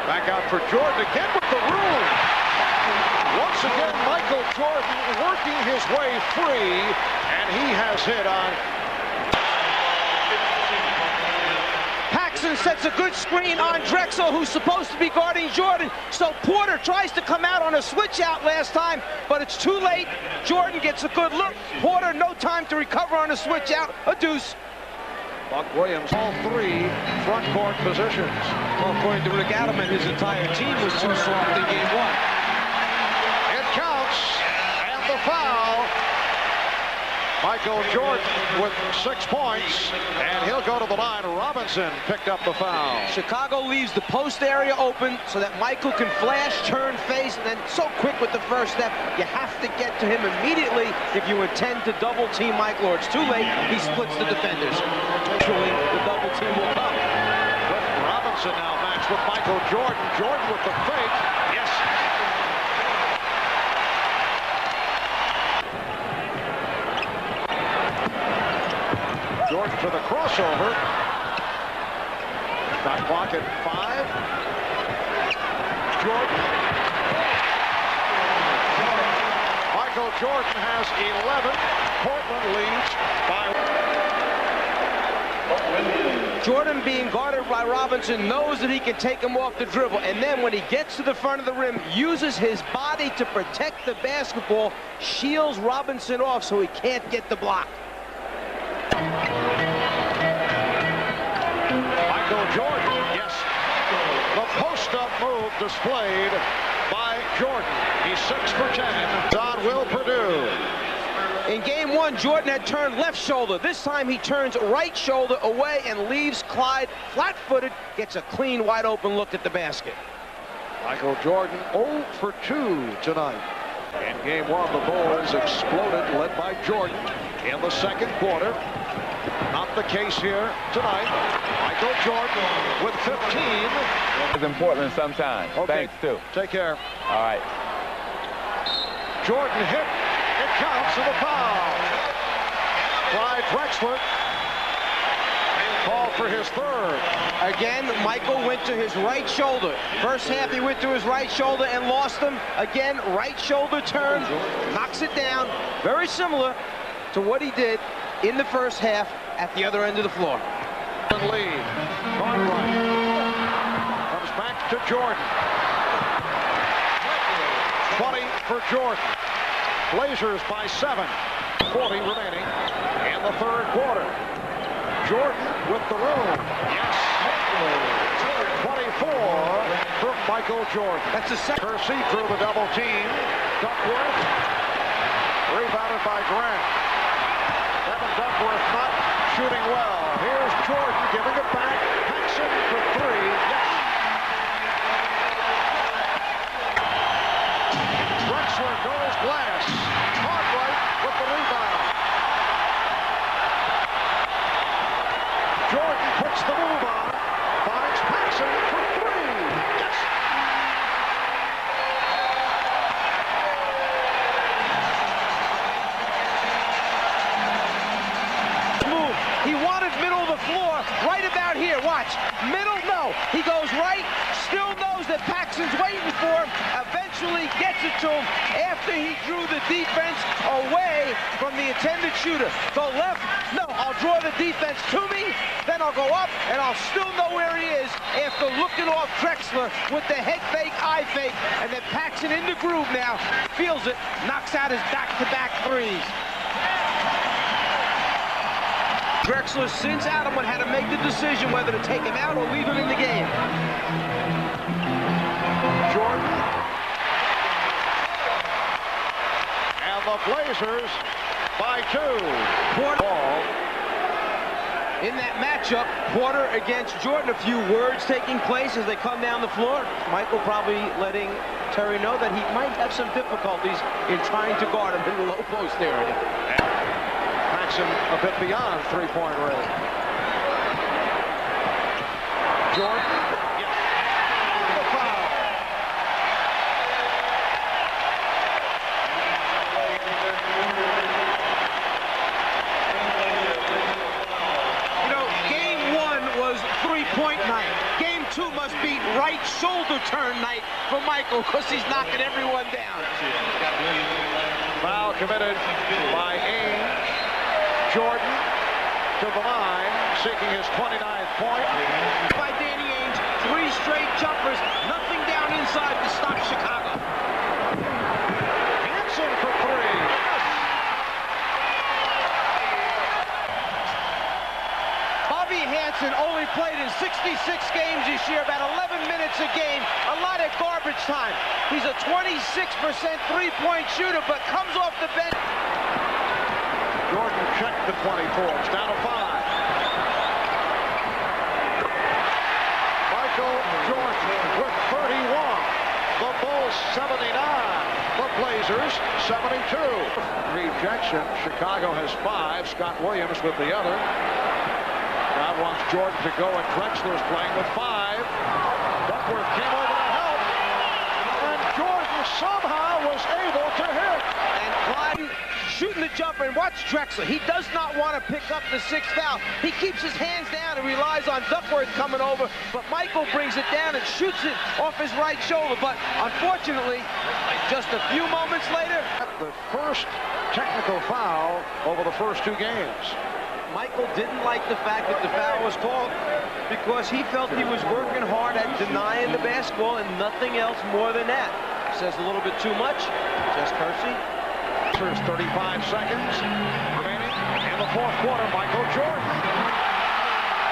Back out for Jordan again with the room. Once again, Michael Jordan working his way free, and he has hit on. Paxson sets a good screen on Drexel, who's supposed to be guarding Jordan. So Porter tries to come out on a switch out last time, but it's too late. Jordan gets a good look. Porter, no time to recover on a switch out. A deuce. Buck Williams, all three front court positions. Well, according to Rick Adelman, his entire team was too soft in game one. It counts, and the foul. Michael Jordan with 6 points, and he'll go to the line. Robinson picked up the foul. Chicago leaves the post area open so that Michael can flash, turn, face, and then so quick with the first step, you have to get to him immediately if you intend to double team Michael, or it's too late, he splits the defenders. Eventually, the double team will come. Robinson now matched with Michael Jordan. Jordan with the fake. Yes. Jordan for the crossover. Shot clock at 5. Jordan. Michael Jordan has 11. Portland leads by. Jordan, being guarded by Robinson, knows that he can take him off the dribble, and then when he gets to the front of the rim, uses his body to protect the basketball, shields Robinson off so he can't get the block. Michael Jordan, yes. The post-up move displayed by Jordan. He's 6 for 10. On Will Perdue. In game one, Jordan had turned left shoulder. This time he turns right shoulder away and leaves Clyde flat-footed, gets a clean, wide-open look at the basket. Michael Jordan 0 for 2 tonight. In game one, the Bulls exploded, led by Jordan in the second quarter. Not the case here tonight. Michael Jordan with 15. It's important sometimes. Okay. Thanks, too. Take care. All right. Jordan hit. It counts in the foul. Clyde Drexler called for his third. Again, Michael went to his right shoulder. First half, he went to his right shoulder and lost him. Again, right shoulder turn, knocks it down. Very similar to what he did in the first half at the other end of the floor. Lead. Cartwright comes back to Jordan. for Jordan. Blazers by 7. 40 remaining in the third quarter. Jordan with the room. Yes. 24 from Michael Jordan. That's a second. Kersey through the double team. Duckworth rebounded by Grant. Kevin Duckworth not shooting well. Here's Jordan giving it back. Paxson for 3. Yes. Drexler goes glass. Cartwright with the rebound. Jordan puts the move on. Finds Paxson for 3. Yes. Move. He wanted middle of the floor, right about here. Watch. Middle, no. He goes right, still knows that Paxson's waiting for him, eventually gets it to him after he drew the defense away from the intended shooter. Go left, no, I'll draw the defense to me, then I'll go up, and I'll still know where he is after looking off Drexler with the head fake, eye fake, and then Paxson in the groove now, feels it, knocks out his back-to-back threes. Drexler, since Adam had to make the decision whether to take him out or leave him in the game. Jordan. And the Blazers by 2. Ball. In that matchup, Porter against Jordan, a few words taking place as they come down the floor. Michael probably letting Terry know that he might have some difficulties in trying to guard him in the low post area. Paxson a bit beyond three-point range. Jordan. Yes. The foul. You know, game 1 was three-point night. Game 2 must be right shoulder turn night for Michael because he's knocking everyone down. Foul committed by Ames. Jordan to the line, seeking his 29th point. By Danny Ainge, 3 straight jumpers, nothing down inside to stop Chicago. Hanson for 3. Yes. Bobby Hanson only played in 66 games this year, about 11 minutes a game, a lot of garbage time. He's a 26% three-point shooter, but comes off the bench. Jordan checked the 24. It's down to 5. Michael Jordan with 31. The Bulls 79. The Blazers 72. Rejection. Chicago has 5. Scott Williams with the other. God wants Jordan to go, and Drexler's playing with 5. Duckworth came over to help. And Jordan somehow was able to hit. And Clyde shooting the jumper, and watch Drexler. He does not want to pick up the 6th foul. He keeps his hands down and relies on Duckworth coming over, but Michael brings it down and shoots it off his right shoulder. But unfortunately, just a few moments later, The first technical foul over the first 2 games. Michael didn't like the fact that the foul was called because he felt he was working hard at denying the basketball and nothing else more than that. Says a little bit too much. Just Kersey. 35 seconds remaining in the fourth quarter. Michael Jordan.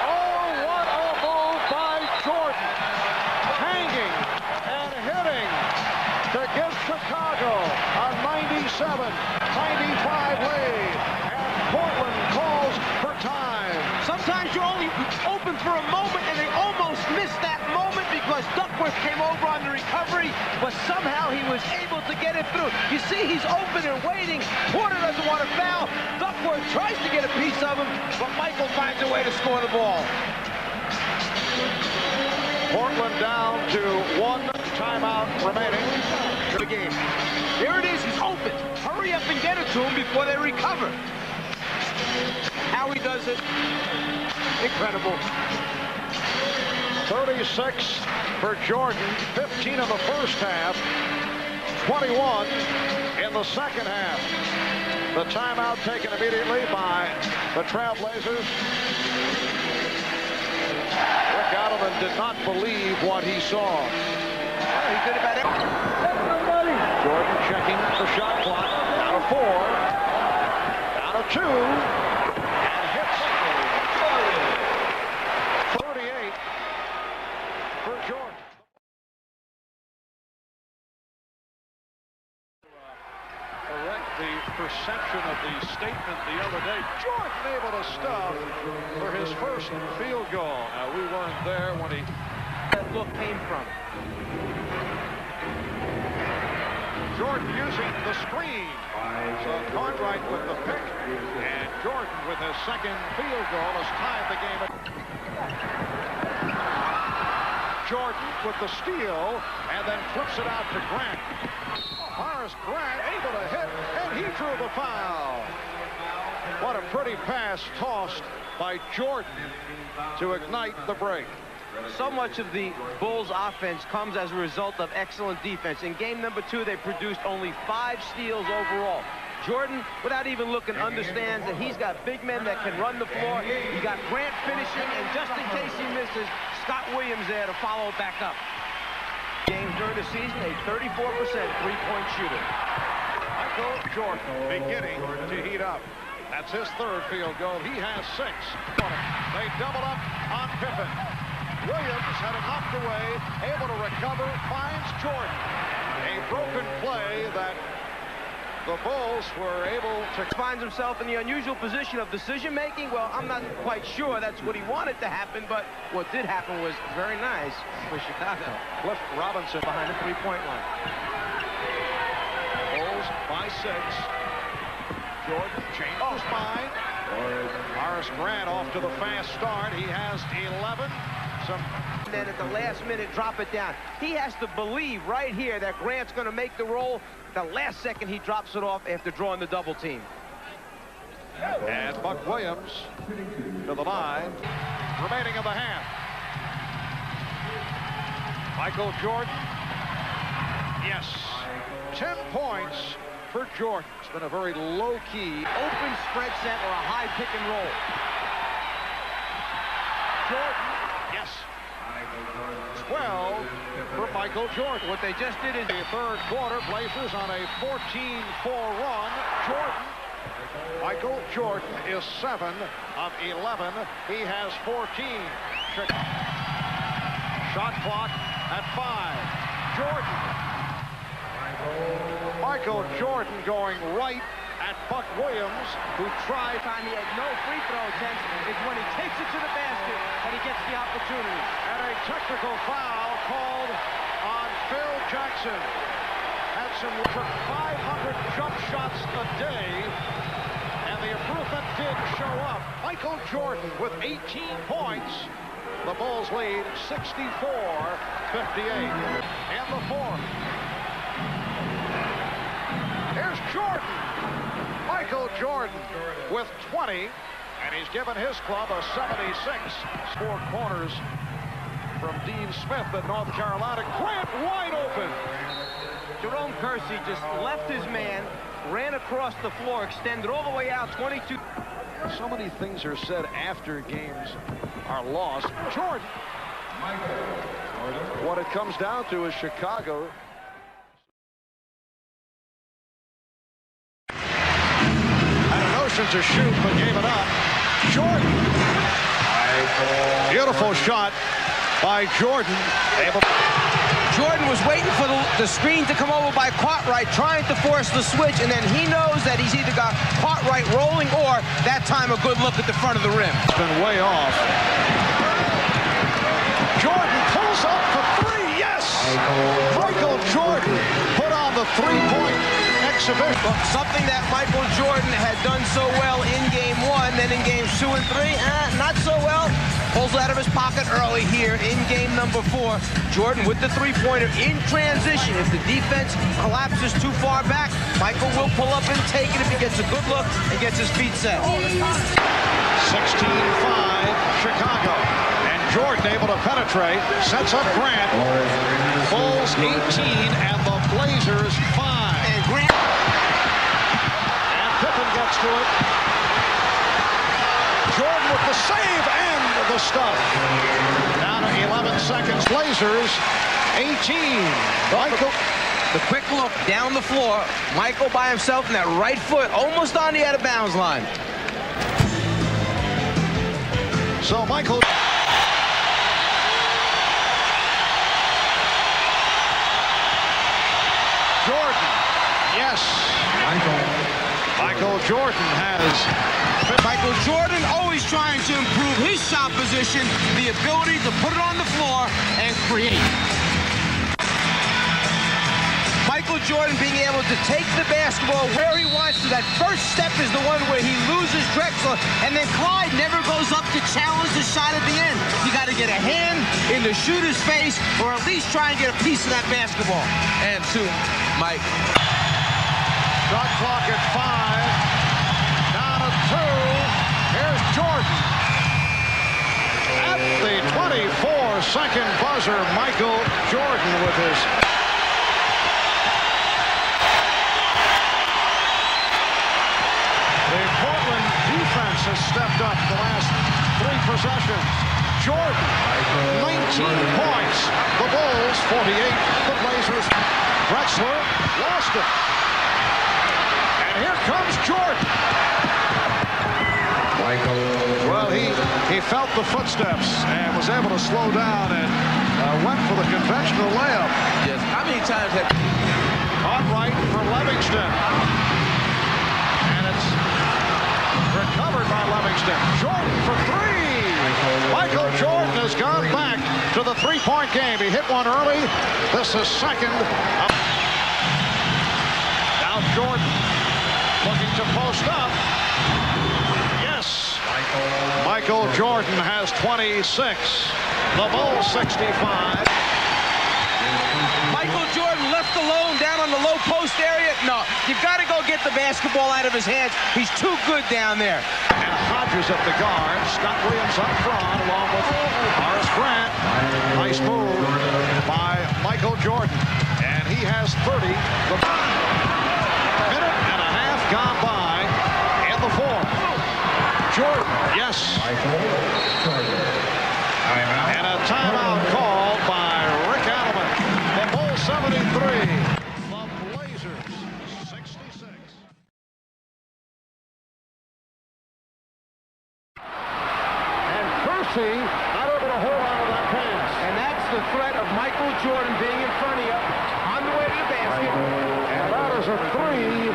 Oh, what a move by Jordan. Hanging and hitting to give Chicago a 97-95 lead. And Portland calls for time. Sometimes you're only open for a moment, and they almost missed that moment because Duckworth came over on the recovery, but somehow he was able to get it through. You see, he's open and waiting. Porter doesn't want to foul. Duckworth tries to get a piece of him, but Michael finds a way to score the ball. Portland down to 1 timeout remaining. The game. There it is. He's open. Hurry up and get it to him before they recover. How he does it. Incredible. 36 for Jordan, 15 in the first half, 21 in the second half. The timeout taken immediately by the Trailblazers. Rick Adelman did not believe what he saw. He did about everything. Jordan checking shot clock. Down to 4. Down to 2. And hits. 38 for Jordan. Correct the perception of the statement the other day. Jordan able to stop for his first field goal. Now, we weren't there when that look came from. Jordan using the screen. So Cartwright with the pick, and Jordan with his second field goal has tied the game. Jordan with the steal, and then flips it out to Grant. Horace Grant able to hit, and he drew the foul. What a pretty pass tossed by Jordan to ignite the break. So much of the Bulls offense comes as a result of excellent defense. In game number 2, they produced only 5 steals overall. Jordan, without even looking, understands that he's got big men that can run the floor. You got Grant finishing, and just in case he misses, Scott Williams there to follow it back up. Games during the season, a 34% three-point shooter. Michael Jordan beginning to heat up. That's his third field goal. He has 6. They double up on Pippen. Williams had it knocked away, able to recover, finds Jordan. A broken play that the Bulls were able to... Finds himself in the unusual position of decision-making. Well, I'm not quite sure that's what he wanted to happen, but what did happen was very nice for Chicago. Cliff Robinson Behind the three-point line. Bulls by 6. Jordan changed his mind. Horace Grant off to the fast start. He has 11. And then at the last minute, drop it down. He has to believe right here that Grant's going to make the roll. The last second, he drops it off after drawing the double team. And Buck Williams to the line. Remaining in the half. Michael Jordan. Yes. 10 points for Jordan. It's been a very low-key. Open spread set or a high pick and roll. Jordan. Yes. 12 for Michael Jordan. What they just did is The third quarter, Blazers on a 14-4 run. Jordan. Michael Jordan is 7 of 11. He has 14. Shot clock at 5. Jordan. Michael Jordan going right at Buck Williams, who tried. time he had no free throw attempts. It's when he takes it to the basket that he gets the opportunity. And a technical foul called on Phil Jackson. Had some took 500 jump shots a day, and the improvement did show up. Michael Jordan with 18 points. The Bulls lead 64-58 in the fourth. Here's Jordan. Michael Jordan with 20, and he's given his club a 76. 4 corners from Dean Smith at North Carolina. Grant wide open. Jerome Kersey just left his man, ran across the floor, extended all the way out, 22. So many things are said after games are lost. Jordan. What it comes down to is Chicago. Had a notion to shoot, but gave it up. Jordan. Beautiful shot by Jordan. Jordan was waiting for the screen to come over by Cartwright, trying to force the switch, and then he knows that he's either got Cartwright rolling or, that time, a good look at the front of the rim. It's been way off. Jordan pulls up for 3. Yes! Michael Jordan put on the 3-point exhibition. Something that Michael Jordan had done so well in Game 1, then in Games 2 and 3, not so well. Pulls it out of his pocket early here in game number 4. Jordan with the three-pointer in transition. If the defense collapses too far back, Michael will pull up and take it if he gets a good look and gets his feet set. 16-5 Chicago. And Jordan able to penetrate. Sets up Grant. Bulls 18 and the Blazers 5. And Grant. And Pippen gets to it. Jordan with the save and the stuff. Down to 11 seconds. Blazers 18. Michael The quick look down the floor. Michael by himself in that right foot, almost on the out-of-bounds line. So Michael. Jordan. Yes. Michael Jordan has. Michael Jordan always trying to improve his shot position, the ability to put it on the floor and create. Michael Jordan being able to take the basketball where he wants to. That first step is the one where he loses Drexler, and then Clyde never goes up to challenge the shot at the end. You got to get a hand in the shooter's face, or at least try and get a piece of that basketball. And two, Mike. Shot clock at 5. Down to 2. Here's Jordan. At the 24-second buzzer, Michael Jordan with his. The Portland defense has stepped up the last 3 possessions. Jordan, 19 points. The Bulls, 48. The Blazers. Drexler lost it. And here comes Jordan. Well, he felt the footsteps and was able to slow down and went for the conventional layup. Yes. How many times have... Caught right for Livingston. And it's recovered by Livingston. Jordan for 3. Michael Jordan has gone back to the 3-point game. He hit one early. This is second. Now Jordan looking to post up. Yes. Michael Jordan has 26. The Bulls 65. Michael Jordan left alone down on the low post area. No, you've got to go get the basketball out of his hands. He's too good down there. And Hodges at the guard. Scott Williams up front along with Horace Grant. Nice move by Michael Jordan. And he has 30. The minute and a half gone by in the fourth. Jordan, yes. And a timeout called by Rick Adelman. The Bulls 73. The Blazers 66. And Percy not able to hold on to that pass. And that's the threat of Michael Jordan being in front of you on the way to the basket. And that is a 3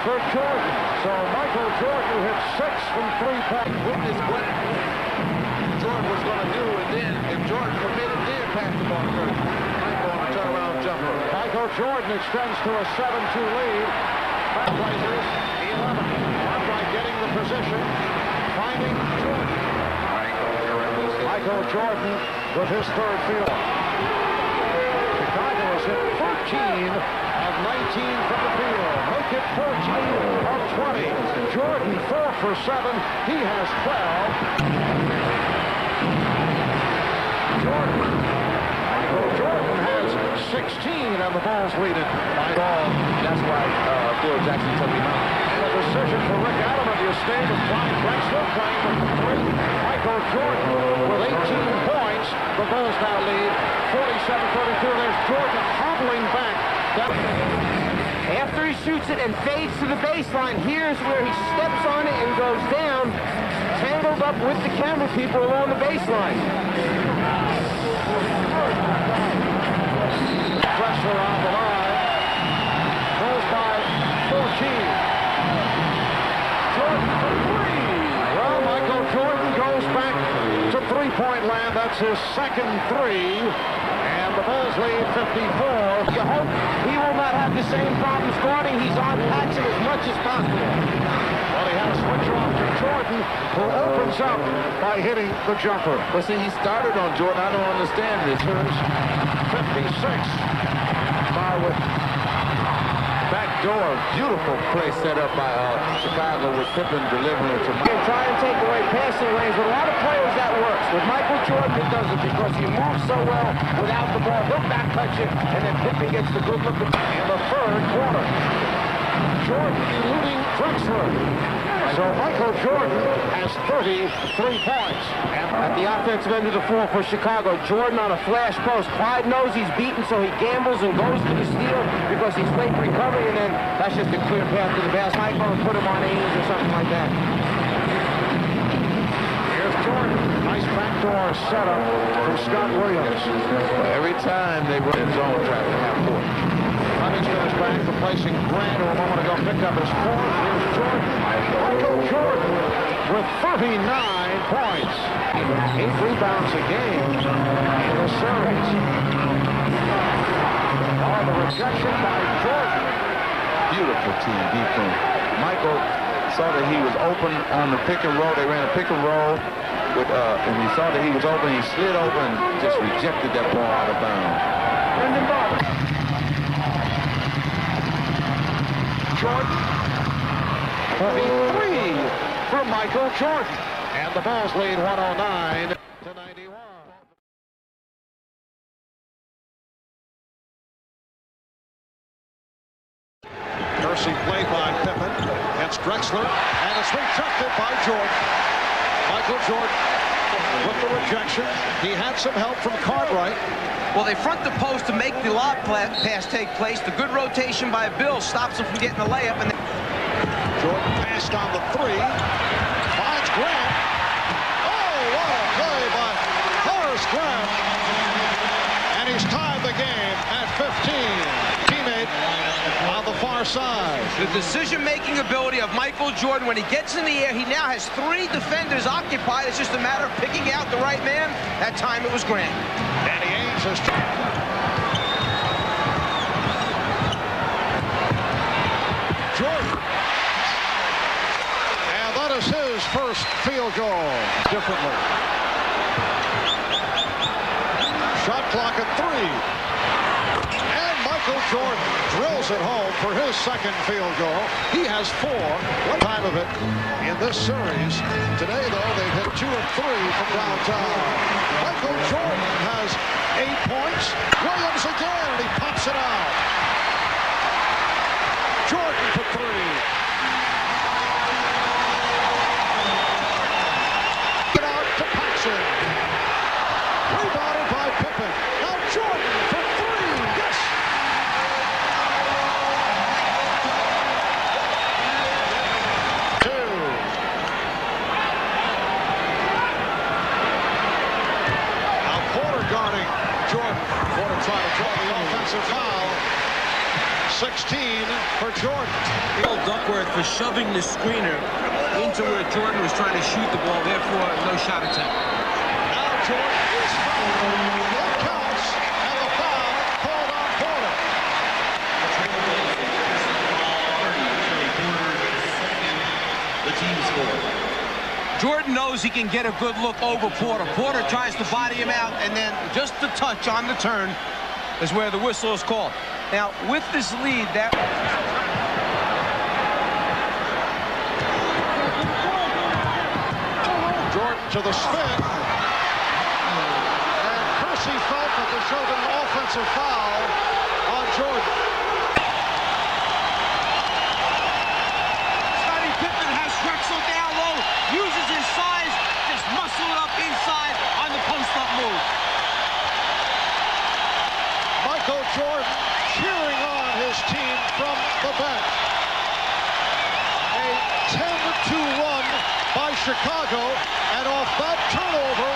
for Jordan. So Michael Jordan hit 6 from 3-point. Witness what Jordan was going to do, and then if Jordan committed, then pass the ball first. Michael on a turnaround jumper. Michael Jordan extends to a 7-2 lead. Blazers 11. Cartwright getting the position, finding Jordan. Michael Jordan with his third field. Chicago has hit 14 of 19 from the field. Make it 14 of 20. Jordan 4 for 7. He has 12. Michael Jordan has 16, and the Bulls lead it by ball. That's why Phil Jackson took him out. And a decision for Rick Adelman. You stay with Clyde Drexler playing for 3. Michael Jordan with 18 points. The Bulls now lead 47-32. There's Jordan hobbling back. After he shoots it and fades to the baseline, here's where he steps on it and goes down, tangled up with the camera people along the baseline. Drexler on the line. Goes by 14. Jordan for 3. Well, Michael Jordan goes back to 3-point land. That's his second 3. And the Bulls lead 54. You hope he will not have the same problems guarding. He's on Paxson as much as possible. Well, he had a switch off to Jordan, who opens up by hitting the jumper. But see, he started on Jordan. I don't understand this. 56. Foul with Backdoor, beautiful play set up by Chicago with Pippen delivering to You try and take away passing lanes. With a lot of players, that works. With Michael Jordan, it doesn't because he moves so well without the ball. He'll back touch it, and then Pippen gets the good look in the third quarter. Jordan eluding Drexler. So Michael Jordan has 33 points. And At the offensive end of the floor for Chicago, Jordan on a flash post. Clyde knows he's beaten, so he gambles and goes to the steal because he's late recovery, and then that's just a clear path to the basket. Might go and put him on Ames or something like that. Here's Jordan. Nice backdoor setup from Scott Williams. Every time they run in zone traffic, half court. Cummings finished back, replacing Grant, who a moment ago picked up his fourth. Here's Jordan. Michael Jordan with 39 points. 8 rebounds a game in the series. Oh, the rejection by Jordan. Beautiful team defense. Michael saw that he was open on the pick and roll. They ran a pick and roll with, and he saw that he was open. He slid over and just rejected that ball out of bounds. Jordan. 43 for Michael Jordan. And the Bulls lead 109 to 91. Mercy played by Pippen against Drexler, and it's rejected by Jordan. Michael Jordan with the rejection. He had some help from Cartwright. Well, they front the post to make the lob pass take place. The good rotation by Bill stops him from getting the layup. And Jordan passed on the three. Finds Grant. Oh, what a play by Horace Grant. And he's tied the game at 15. Teammate on the far side. the decision-making ability of Michael Jordan, when he gets in the air, he now has 3 defenders occupied. It's just a matter of picking out the right man. That time it was Grant. Danny Ainge has... Jordan. And that is his first field goal. Differently. Shot clock at 3. And Michael Jordan drills it home for his second field goal. He has 4. One time of it in this series. Today, though, they've hit 2 of 3 from downtown. Michael Jordan has 8 points. Williams again, and he pops it out. Jordan for 3. Get out to Paxson. Rebounded by Pippen. Now Jordan for 3. Yes. Now Porter guarding Jordan. Porter trying to draw the offensive foul. 16 for Jordan. Duckworth for shoving the screener into where Jordan was trying to shoot the ball, therefore no shot attempt. Now Jordan is fouled. It counts, and the foul called on Porter. The team score. Jordan knows he can get a good look over Porter. Porter tries to body him out, and then just a touch on the turn is where the whistle is called. Now, with this lead, that... Jordan to the spin. And Percy felt that they showed an offensive foul on Jordan. Scottie Pippen has Drexler down low, uses his size, just muscle it up inside on the post-up move. Michael Jordan cheering on his team from the bench. A 10-2 run by Chicago, and off that turnover,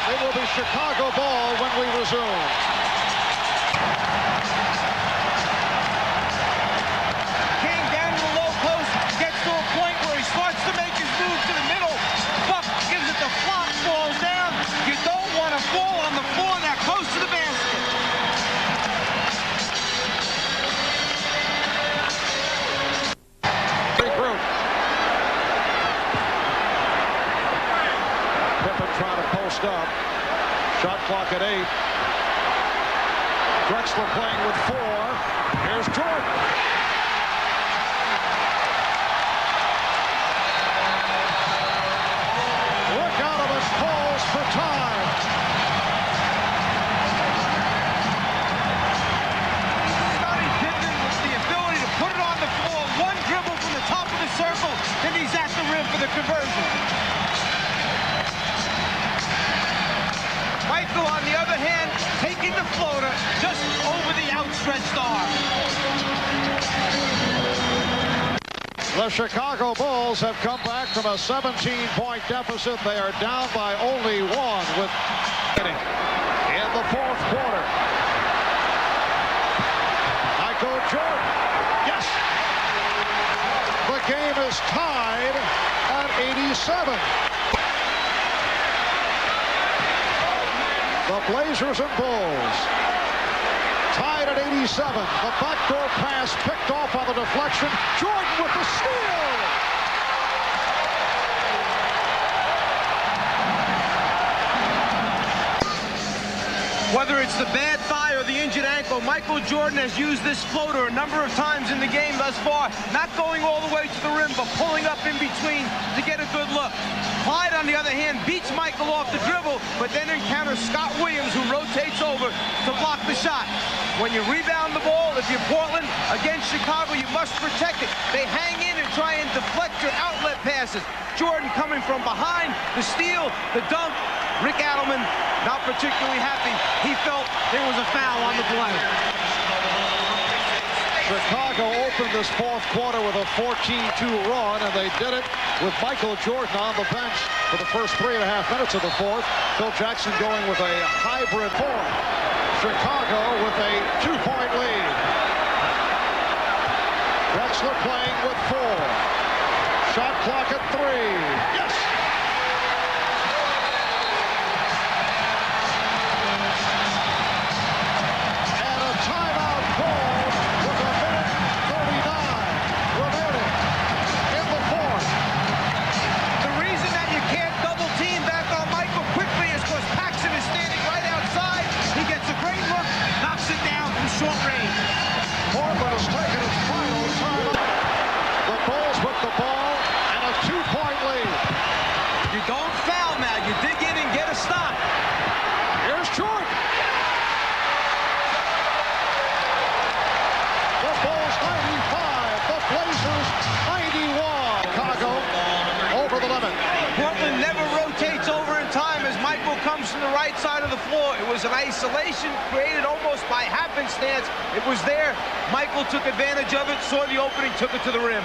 it will be Chicago ball when we resume. King down to the low post, gets to a point where he starts to make his move to the middle. Buck gives it the flop, falls down. You don't want to fall on the floor that close to the basket. Regroup. Pippen trying to post up. Shot clock at 8. Drexler playing with 4. Here's Jordan. Look out of his calls for time. Scottie Pippen with the ability to put it on the floor. One dribble from the top of the circle, then he's at the rim for the conversion. Michael, on the other hand, taking the floater just over the outstretched arm. The Chicago Bulls have come back from a 17-point deficit. They are down by only one with in the fourth quarter. Michael Jordan. Yes. The game is tied at 87. The Blazers and Bulls tied at 87. The backdoor pass picked off on the deflection. Jordan with the steal. Whether it's the bad thigh or the injured ankle, Michael Jordan has used this floater a number of times in the game thus far, not going all the way to the rim, but pulling up in between to get a good look. Clyde, on the other hand, beats Michael off the dribble, but then encounters Scott Williams, who rotates over to block the shot. When you rebound the ball, if you're Portland against Chicago, you must protect it. They hang in and try and deflect your outlet passes. Jordan coming from behind, the steal, the dunk. Rick Adelman not particularly happy. He felt there was a foul on the play. Chicago opened this fourth quarter with a 14-2 run, and they did it with Michael Jordan on the bench for the first 3.5 minutes of the fourth. Phil Jackson going with a hybrid form. Chicago with a 2-point lead. Drexler playing with 4. Shot clock at 3. Yes! And a timeout call with a minute 39 remaining in the fourth. The reason that you can't double team back on Michael quickly is because Paxson is standing right outside. He gets a great look, knocks it down from short range. Portland has taken its final timeout. The Bulls with the ball and a 2-point lead. You don't foul now. You dig in and get a stop. Here's Jordan. The Bulls 95, the Blazers 91. Chicago over the limit. Portland never rotates over in time as Michael comes from the right side of the floor. It was an isolation created almost by happenstance. It was there. Michael took advantage of it, saw the opening, took it to the rim.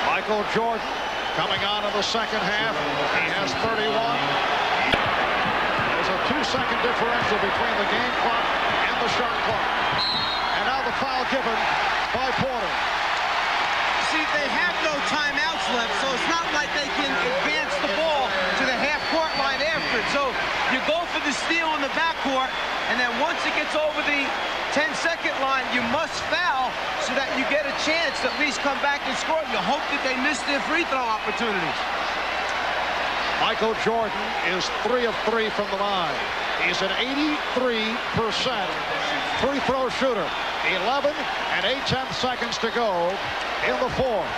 Michael Jordan coming on in the second half. He has 31. There's a 2-second differential between the game clock and the shot clock. And now the foul given by Porter. See, they have no timeouts left, so it's not like they can advance the ball to the half-court line after it. So you go for the steal in the backcourt, and then once it gets over the 10-second line, you must foul so that you get a chance to at least come back and score. You hope that they miss their free throw opportunities. Michael Jordan is 3 of 3 from the line. He's an 83% free throw shooter. 11 and 8/10 seconds to go in the fourth.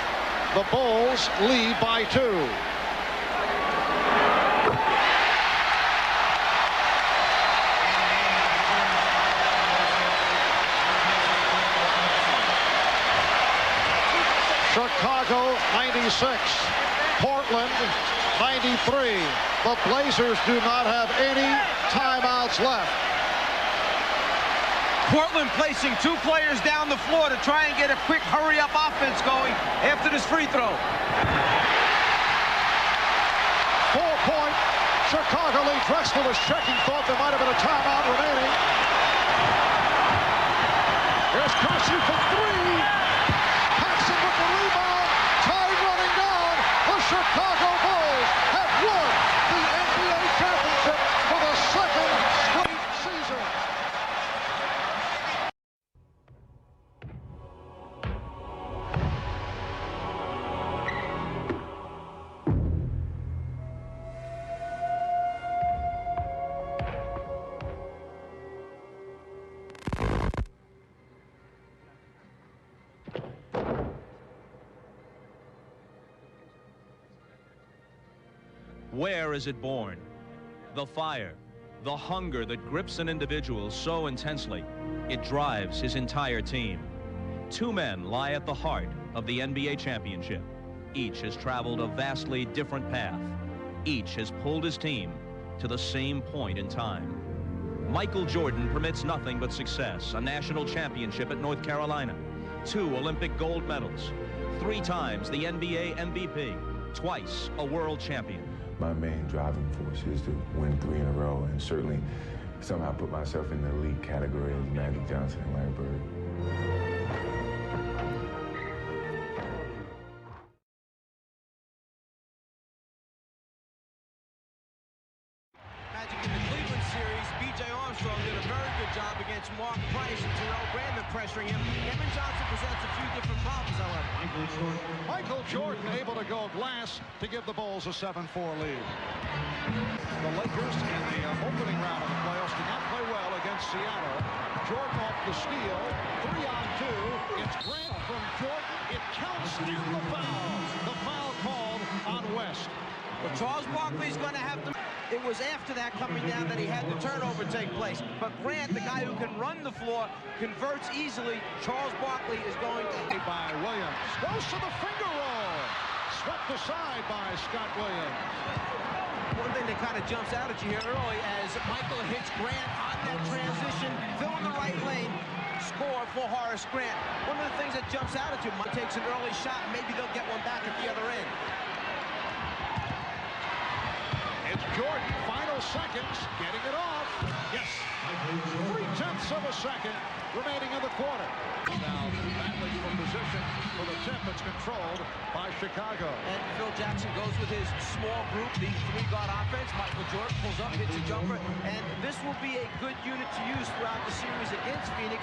The Bulls lead by 2. Chicago 96, Portland 93. The Blazers do not have any timeouts left. Portland placing 2 players down the floor to try and get a quick hurry-up offense going after this free throw. 4-point Chicago lead. Drexler was checking, thought there might have been a timeout remaining. Here's Kelsey for 3. Paxson with the rebound. Time running down. The Chicago Bulls have won the NBA championship for the second straight season. Where is it born? The fire, the hunger that grips an individual so intensely, it drives his entire team. 2 men lie at the heart of the NBA championship. Each has traveled a vastly different path. Each has pulled his team to the same point in time. Michael Jordan permits nothing but success: a national championship at North Carolina, 2 Olympic gold medals, 3 times the NBA MVP, twice a world champion. My main driving force is to win 3 in a row and certainly somehow put myself in the elite category as Magic Johnson and Larry Bird. Magic in the Cleveland series, B.J. Armstrong did a very good job against Mark Price and Terrell Brandon pressuring him. Kevin Johnson presents a few different problems, however. Michael Jordan able to go glass to give the Bulls a 7-4 lead. The Lakers in the opening round of the playoffs did not play well against Seattle. Jordan off the steal, 3-on-2. It's Grant from Jordan. It counts in the foul. The foul called on West. But Charles Barkley's going to have to... It was after that coming down that he had the turnover take place. But Grant, the guy who can run the floor, converts easily. Charles Barkley is going to... By Williams. Goes to the finger roll. Swept aside by Scott Williams. One thing that kind of jumps out at you here early as Michael hits Grant on that transition, fill in the right lane, score for Horace Grant. One of the things that jumps out at you, Mike takes an early shot, maybe they'll get one back at the other end. It's Jordan, final seconds, getting it off. Yes, 0.3 of a second remaining in the quarter. Now battling for position for the tip. It's controlled by Chicago. And Phil Jackson goes with his small group, the 3-guard offense. Michael Jordan pulls up, hits a jumper, and this will be a good unit to use throughout the series against Phoenix.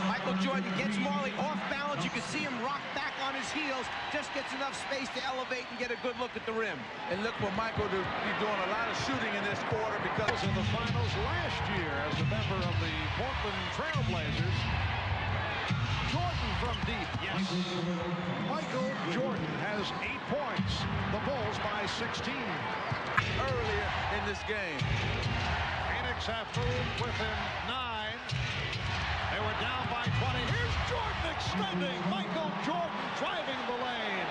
Michael Jordan gets Marley off balance. You can see him rock back on his heels, just gets enough space to elevate and get a good look at the rim. And look for Michael to be doing a lot of shooting in this quarter because in the finals last year as a member of the Portland Trail Blazers. Jordan from deep, yes. Michael Jordan has 8 points. The Bulls by 16. earlier in this game. Phoenix have moved within 9. They were down by 20. Here's Jordan extending. Michael Jordan driving the lane.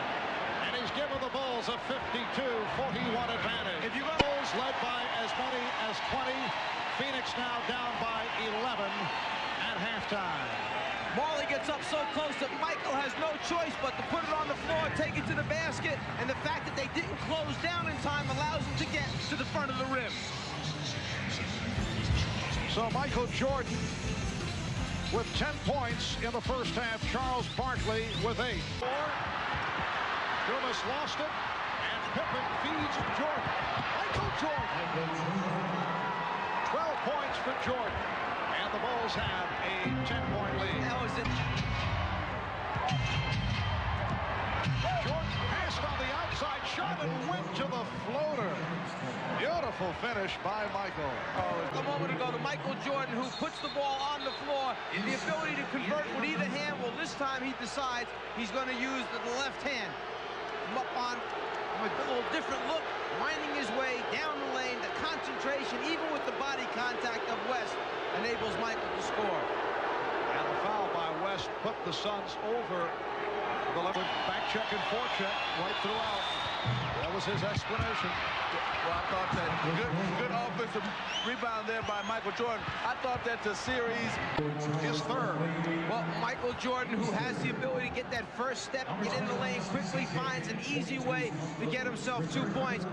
And he's given the Bulls a 52-41 advantage. If you go Bulls led by as many as 20. Phoenix now down by 11 at halftime. Marley gets up so close that Michael has no choice but to put it on the floor, take it to the basket, and the fact that they didn't close down in time allows him to get to the front of the rim. So Michael Jordan with 10 points in the first half. Charles Barkley with 8. Dumas lost it, and Pippen feeds Jordan. Michael Jordan. 12 points for Jordan, and the Bulls have a 10-point lead. That was it. Jordan passed on the outside shot and went to the floater. Beautiful finish by Michael. A moment ago to Michael Jordan, who puts the ball on the floor. The ability to convert with either hand. Well, this time he decides he's going to use the left hand. Up on a little different look, winding his way down the lane. The concentration, even with the body contact of West, enables Michael to score. And the foul by West put the Suns over the level. Back check and forecheck right throughout. That was his explanation. Well, I thought that good offensive rebound there by Michael Jordan. I thought that the series is third. Well, Michael Jordan, who has the ability to get that first step, get in the lane, quickly finds an easy way to get himself 2 points.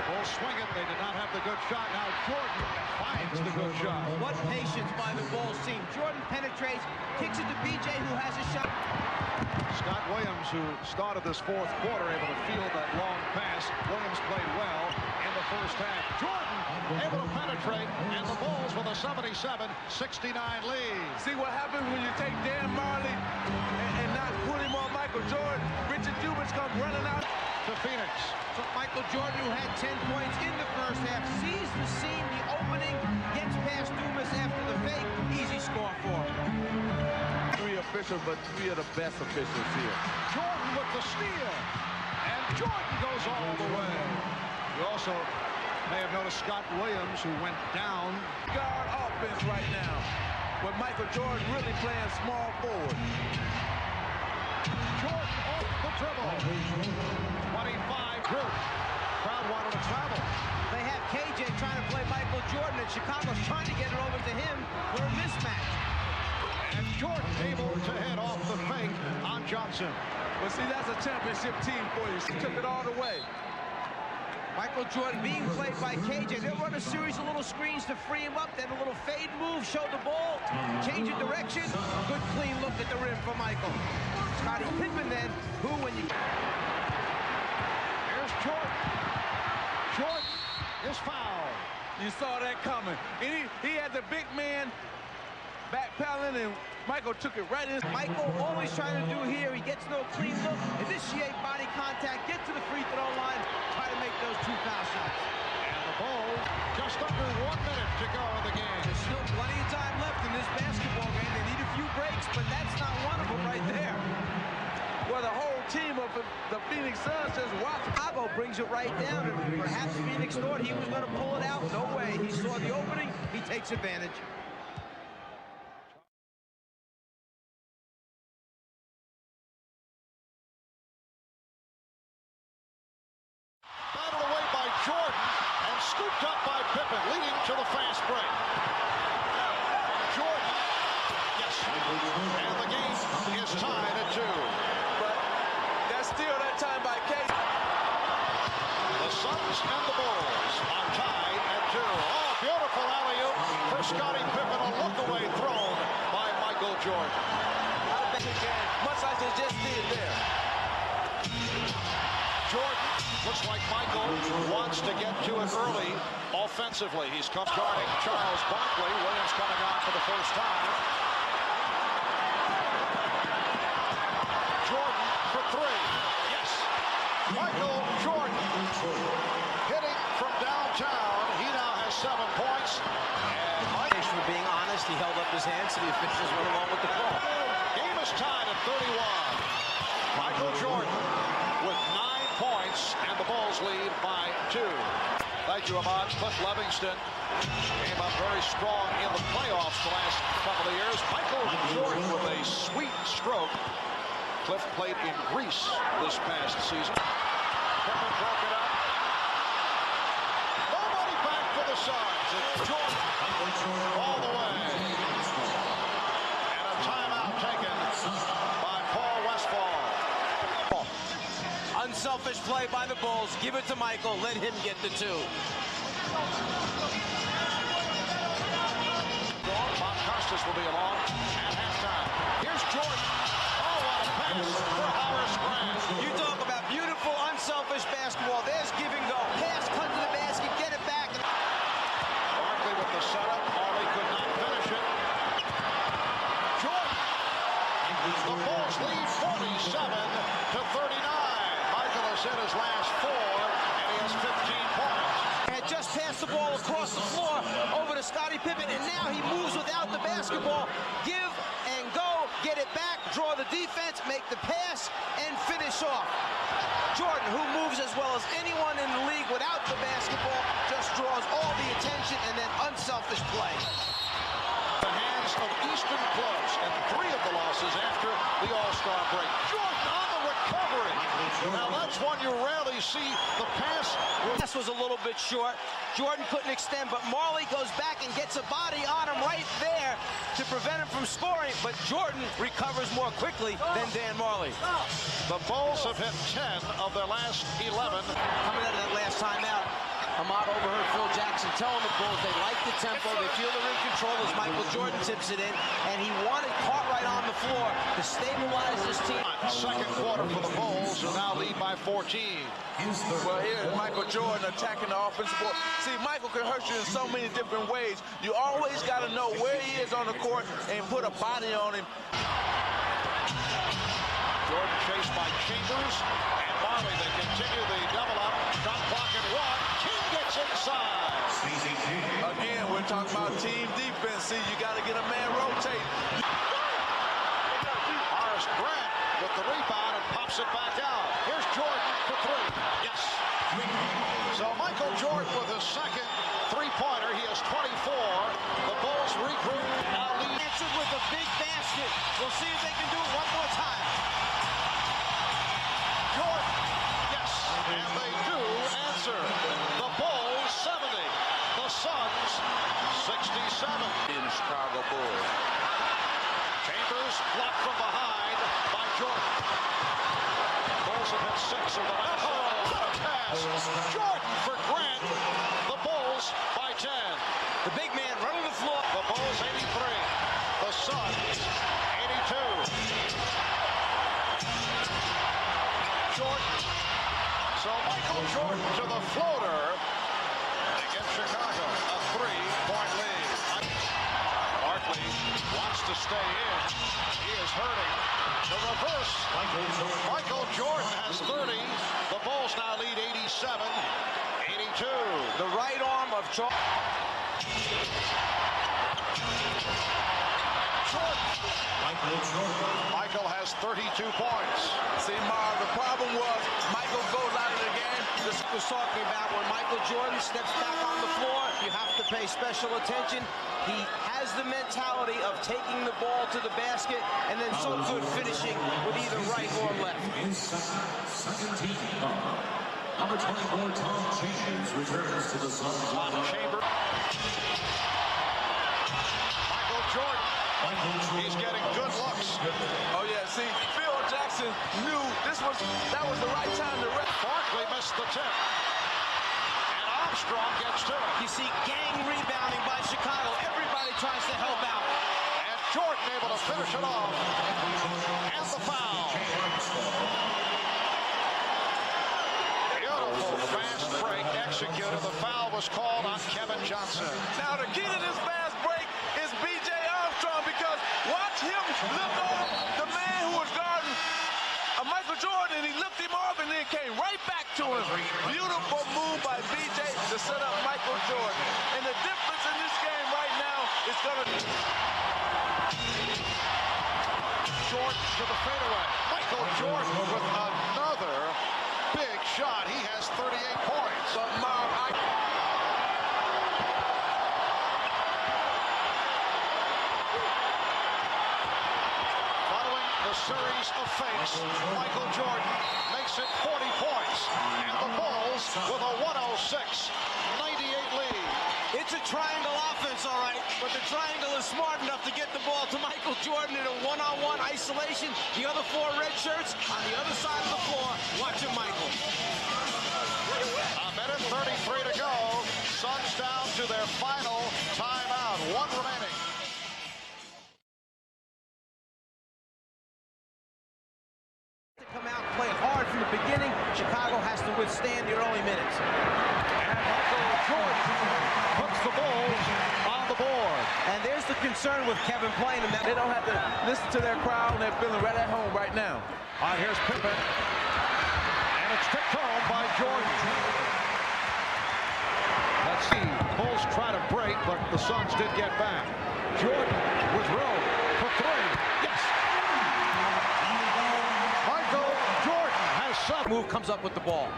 Bulls swing it. They did not have the good shot. Now Jordan finds the good shot. What patience by the Bulls team. Jordan penetrates, kicks it to B.J., who has a shot. Scott Williams, who started this fourth quarter, able to field that long pass. Williams played well in the first half. Jordan able to penetrate, and the Bulls with a 77-69 lead. See what happens when you take Dan Marley and not put him on Michael Jordan. Richard Dumas comes running out to Phoenix. So Michael Jordan, who had 10 points in the first half, sees the seam, the opening, gets past Dumas after the fake. Easy score for him. 3 officials, but 3 of the best officials here. Jordan with the steal, and Jordan goes all the way. You also may have noticed Scott Williams, who went down. Guard offense right now, with Michael Jordan really playing small forward. Jordan off the dribble. 25 Johnson. Well, see, that's a championship team for you. She took it all the way. Michael Jordan being played by KJ. They'll run a series of little screens to free him up, then a little fade move, show the ball, change of direction. Good clean look at the rim for Michael. Scottie Pippen then, who when you... Here's Jordan. Jordan is fouled. You saw that coming. And he had the big man backpedaling, and Michael took it right in. Michael always trying to do here. He gets no clean look, initiate body contact, get to the free throw line, try to make those 2 foul shots. And the Bulls just under 1 minute to go in the game. There's still plenty of time left in this basketball game. They need a few breaks, but that's not one of them right there. Well, the whole team of the Phoenix Suns just watched. Chicago brings it right down, and perhaps Phoenix thought he was going to pull it out. No way. He saw the opening. He takes advantage. Battled away by Jordan and scooped up by Pippen, leading to the fast break. Jordan, yes, and the game is tied at 2. But that's still that time by Case. The Suns and the Bulls are tied at 2. Oh, beautiful alley-oop for Scottie Pippen, a look-away thrown by Michael Jordan. Much like they just did there. Jordan looks like Michael wants to get to it early offensively. He's come guarding Charles Barkley. Williams coming on for the first time. Jordan for 3. Yes. Michael Jordan hitting from downtown. He now has 7 points. And Mike, For being honest, he held up his hands so the officials went along with the call. game is tied at 31. Michael Jordan with 9 points, and the Bulls lead by 2. Thank you, Ahmad. Cliff Livingston came up very strong in the playoffs the last couple of years. Michael Jordan with a sweet stroke. Cliff played in Greece this past season. Pippen broke it up. Nobody back for the Suns. It's Jordan all the way. And a timeout taken by Paul Westphal. Unselfish play by the Bulls. Give it to Michael. Let him get the 2. Bob Costas will be along at halftime. Here's Jordan. Oh, what a pass for Horace Grant. You talk about beautiful, unselfish basketball. There's give and go. Pass, cut to the basket, get it back. Barkley with the setup. Marley could not finish it. Jordan. The Bulls lead 47-39. Michael has hit his last 4, and he has 15 points. And just passed the ball across the floor over to Scottie Pippen, and now he moves without the basketball. Give and go, get it back, draw the defense, make the pass, and finish off. Jordan, who moves as well as anyone in the league without the basketball, just draws all the attention and then unselfish play. The hands of Easton Close, and 3 of the losses after the All-Star break. Jordan on the recovery. Now that's one you rarely see. The pass Was a little bit short. Jordan couldn't extend, but Marley goes back and gets a body on him right there to prevent him from scoring, but Jordan recovers more quickly than Dan Marley. The Bulls have hit 10 of their last 11. Coming out of that last timeout, Ahmad overheard Phil Jackson telling the Bulls they like the tempo, they feel they're in control as Michael Jordan tips it in, and he wanted Cartwright on the floor to stabilize this team. Second quarter for the Bulls, who now lead by 14. Well, here's Michael Jordan attacking the offensive board. See, Michael can hurt you in so many different ways. You always got to know where he is on the court and put a body on him. Jordan chased by Chambers and Marley. They continue the double up. Shot clock at 1. King gets inside. Again, we're talking about team defense. See, you got to get a man rotate. Horace Grant with the rebound and pops it back out. Here's Jordan for 3. Yes. So Michael Jordan with his second three-pointer. He has 24. The Bulls regroup. Now lead. Answered with a big basket. We'll see if they can do it one more time. Jordan. Yes. And they do answer. The Bulls 70. The Suns 67. In the Chicago Bulls. Chambers blocked from behind by Jordan. Bulls have hit 6 of the last 7. What a pass! Jordan for Grant. The Bulls by 10. The big man running the floor. The Bulls 83. The Suns 82. Jordan. So Michael Jordan to the floater against Chicago. A 3-point lead. Barkley wants to stay in. He is hurting. The reverse. Michael Jordan has 30. The Bulls now lead 87-82. The right arm of Jordan. Michael has 32 points. See, Marv, the problem was Michael goes out of the game. This was talking about when Michael Jordan steps back on the floor, you have to pay special attention. He has the mentality of taking the ball to the basket and then so good finishing with either right or left. Second team. Number 24, Tom Chambers returns to the Suns. Chambers. Michael Jordan. He's getting good looks. Oh, yeah, see, Phil Jackson knew that was the right time to rest. Barkley missed the tip. And Armstrong gets to it. You see gang rebounding by Chicago. Everybody tries to help out. And Jordan able to finish it off. And the foul. Beautiful fast break executed. The foul was called on Kevin Johnson. Now, the key to this fast break is B.J. Armstrong, because watch him lift off the man who was guarding Michael Jordan, and he lifted him off and then came right back to him. Beautiful move by B.J. to set up Michael Jordan. And the difference in this game right now is going to... Jordan to the fadeaway. Michael Jordan with another big shot. He has 38 points. But Marv, Following the series of fakes, Michael Jordan makes it 40 points. And the Bulls with a 106-98 lead. It's a triangle offense, all right, but the triangle is smart enough to get the ball to Michael Jordan in a one-on-one isolation. The other 4 red shirts on the other side of the floor. Watch him, Michael. A minute 33 to go. Suns down to their final timeout. 1 remaining. To come out and play hard from the beginning. Chicago has to withstand the early minutes. And Michael Jordan puts the Bulls on the board. And there's the concern with Kevin playing him. they don't have to listen to their crowd, and they're feeling right at home right now. All right, here's Pippen. And it's kicked home by Jordan. Let's see. Bulls try to break, but the Suns did get back. Jordan with room for 3. Yes! Michael Jordan has 7. Move comes up with the ball.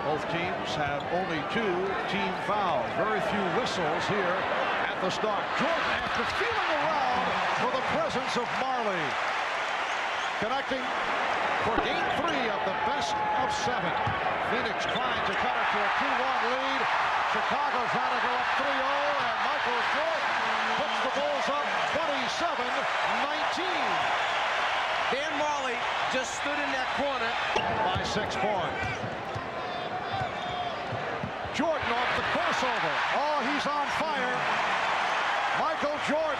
Both teams have only 2 team fouls. Very few whistles here at the start. Jordan, after feeling around for the presence of Marley, connecting for game 3 of the best of 7. Phoenix trying to cut it to a 2-1 lead. Chicago trying to go up 3-0, and Michael Jordan puts the Bulls up 27-19. Dan Marley just stood in that corner. By 6 points. Jordan off the crossover. Oh, he's on fire. Michael Jordan.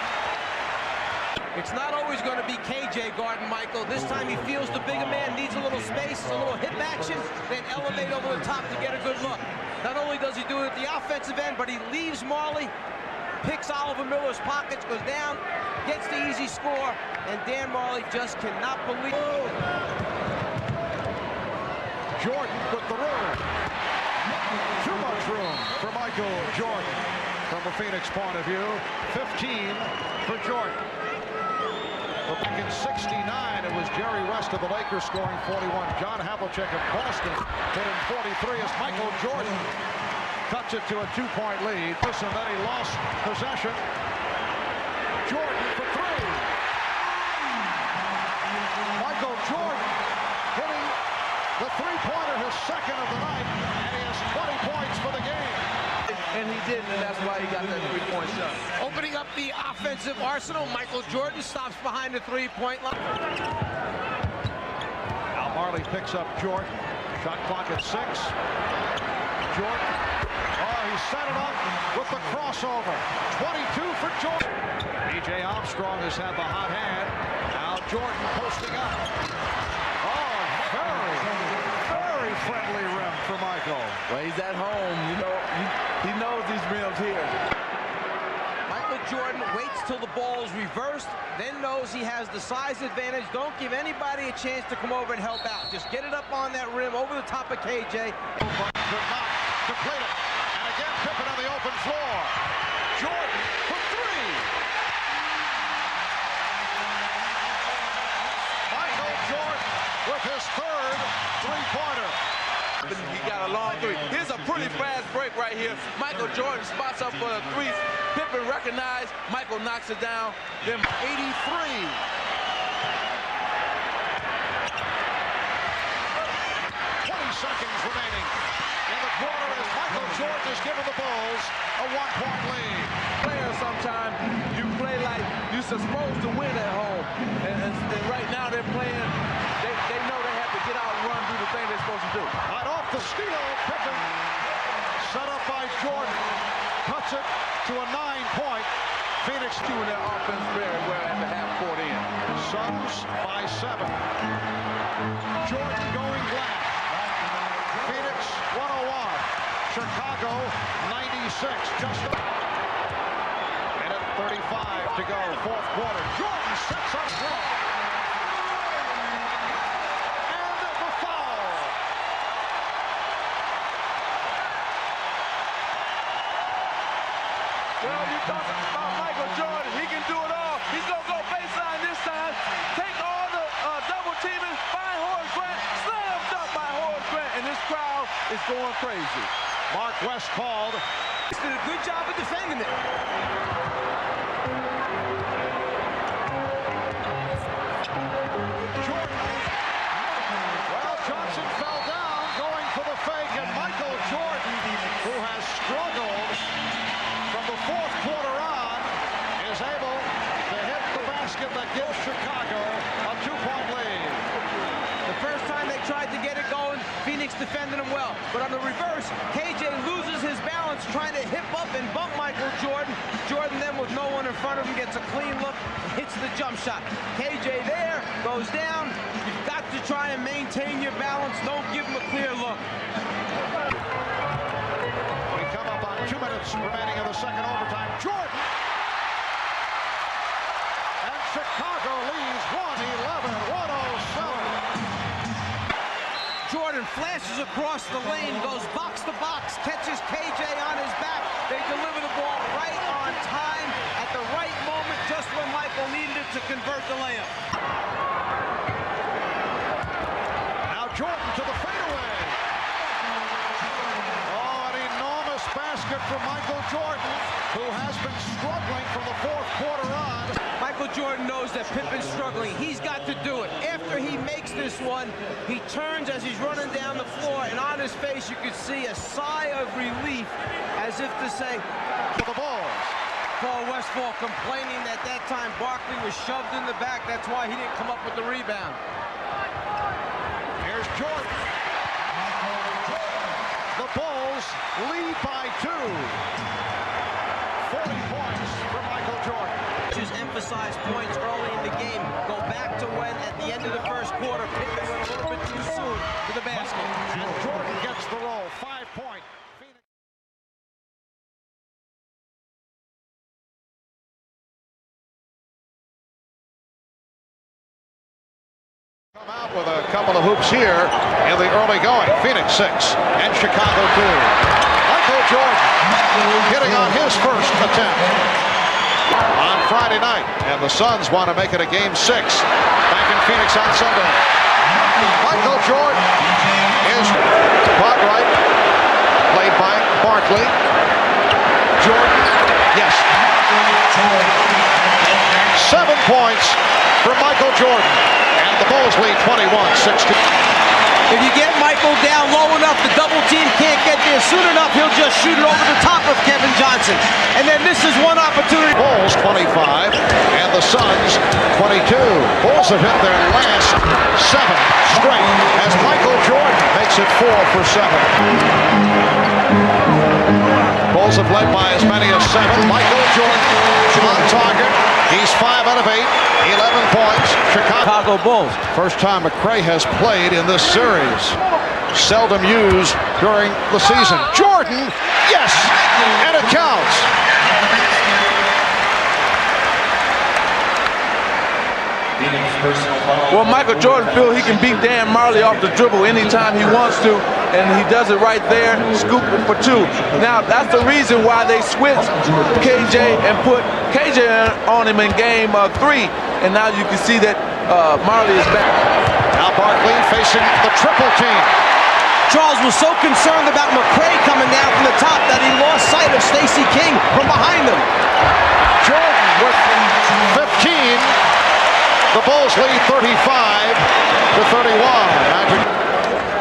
It's not always going to be KJ guarding Michael. This time he feels the bigger man needs a little space, a little hip action, then elevate over the top to get a good look. Not only does he do it at the offensive end, but he leaves Marley, picks Oliver Miller's pockets, goes down, gets the easy score, and Dan Marley just cannot believe. Jordan with the room. Too much room for Michael Jordan from a Phoenix point of view. 15 for Jordan. But back in '69, it was Jerry West of the Lakers scoring 41. John Havlicek of Boston put in 43 as Michael Jordan cuts it to a 2-point lead. And then he lost possession. Jordan for 3. Michael Jordan hitting the 3-pointer, his second of the night, and he has 20 points for the game. and he didn't, and that's why he got that three-point shot. Opening up the offensive arsenal, Michael Jordan stops behind the three-point line. Now Marley picks up Jordan. Shot clock at 6. Jordan. Oh, he set it up with the crossover. 22 for Jordan. B.J. Armstrong has had the hot hand. Now Jordan posting up. Oh, very friendly rim for Michael. Well, he's at home. You know, he knows these rims here. Michael Jordan waits till the ball is reversed, then knows he has the size advantage. Don't give anybody a chance to come over and help out. Just get it up on that rim over the top of KJ. But could not complete it. And again, Pippen on the open floor. Jordan for 3. Michael Jordan with his 3rd three-pointer. He got a long 3. Here's a pretty fast break right here. Michael Jordan spots up for a 3. Pippen recognized. Michael knocks it down. Then 83. 20 seconds remaining in the quarter as Michael Jordan is giving the Bulls a 1-point lead. Players sometimes you play like you're supposed to win at home, and right now they're playing. They know they have to get out and run, do the thing they're supposed to do. Right off the steal, Pippen set up by Jordan, cuts it to a 9-point. Phoenix doing their offense very well at the half-court end. Suns by 7. Jordan going left. Phoenix 101. Chicago 96. Just a minute 35 to go. 4th quarter. Jordan sets up front. And the foul. Well, you talk about Michael Jordan. He can do it all. He's going to go baseline this time. Take all the double teaming. Find Horace Grant. Slam dunk by Horace Grant. And this crowd is going crazy. Mark West called. He's did a good job of defending it. Jordan. Well, Johnson fell down going for the fake, and Michael Jordan, who has struggled from the 4th quarter on, is able to hit the basket that gives Chicago a 2-point lead. The first time they tried to get it going, Phoenix defended him well. But on the reverse, KJ loses his balance trying to hip up and bump Michael Jordan. Jordan then, with no one in front of him, gets a clean look and hits the jump shot. KJ there, goes down. You've got to try and maintain your balance. Don't give him a clear look. We come up on 2 minutes remaining in the second overtime. Jordan. And Chicago leads 111-107. Jordan flashes across the lane, goes box to box, catches KJ on his back. They deliver the ball right on time at the right moment, just when Michael needed it to convert the layup. Now Jordan to the fadeaway. Oh, an enormous basket from Michael Jordan, who has been struggling from the 4th quarter on. Michael Jordan knows that Pippen's struggling. He's got to do it. After he makes this one, he turns as he's running down the floor, and on his face you could see a sigh of relief, as if to say, For the Bulls. Paul Westphal complaining that time Barkley was shoved in the back. That's why he didn't come up with the rebound. Here's Jordan. The Bulls lead by 2. 40 points for Michael Jordan. Just emphasize points early in the game. Go back to when, at the end of the first quarter, Pippen went a little bit too soon to the basket. And Jordan gets the roll. 5-point. Phoenix. Come out with a couple of hoops here in the early going. Phoenix 6 and Chicago 2. Michael Jordan hitting on his first attempt on Friday night, and the Suns want to make it a game 6 back in Phoenix on Sunday. Michael Jordan is caught right, played by Barkley. Jordan, yes. 7 points for Michael Jordan, and the Bulls lead 21-16. If you get Michael down low enough, the double team can't get there and soon enough, he'll just shoot it over the top of Kevin Johnson. And then this is one opportunity. Bulls 25 and the Suns 22. Bulls have hit their last 7 straight as Michael Jordan makes it 4 for 7. Bulls have led by as many as 7. Michael Jordan on target. He's 5 out of 8, 11 points. Chicago Bulls. First time McRae has played in this series. Seldom used during the season. Jordan, yes, and it counts. Well, Michael Jordan feels he can beat Dan Marley off the dribble anytime he wants to, and he does it right there, scooping for 2. Now, that's the reason why they switched KJ and put KJ on him in game 3, and now you can see that Marley is back. Now Barkley facing the triple team. Charles was so concerned about McRae coming down from the top that he lost sight of Stacey King from behind him. Jordan with 15. The Bulls lead 35 to 31.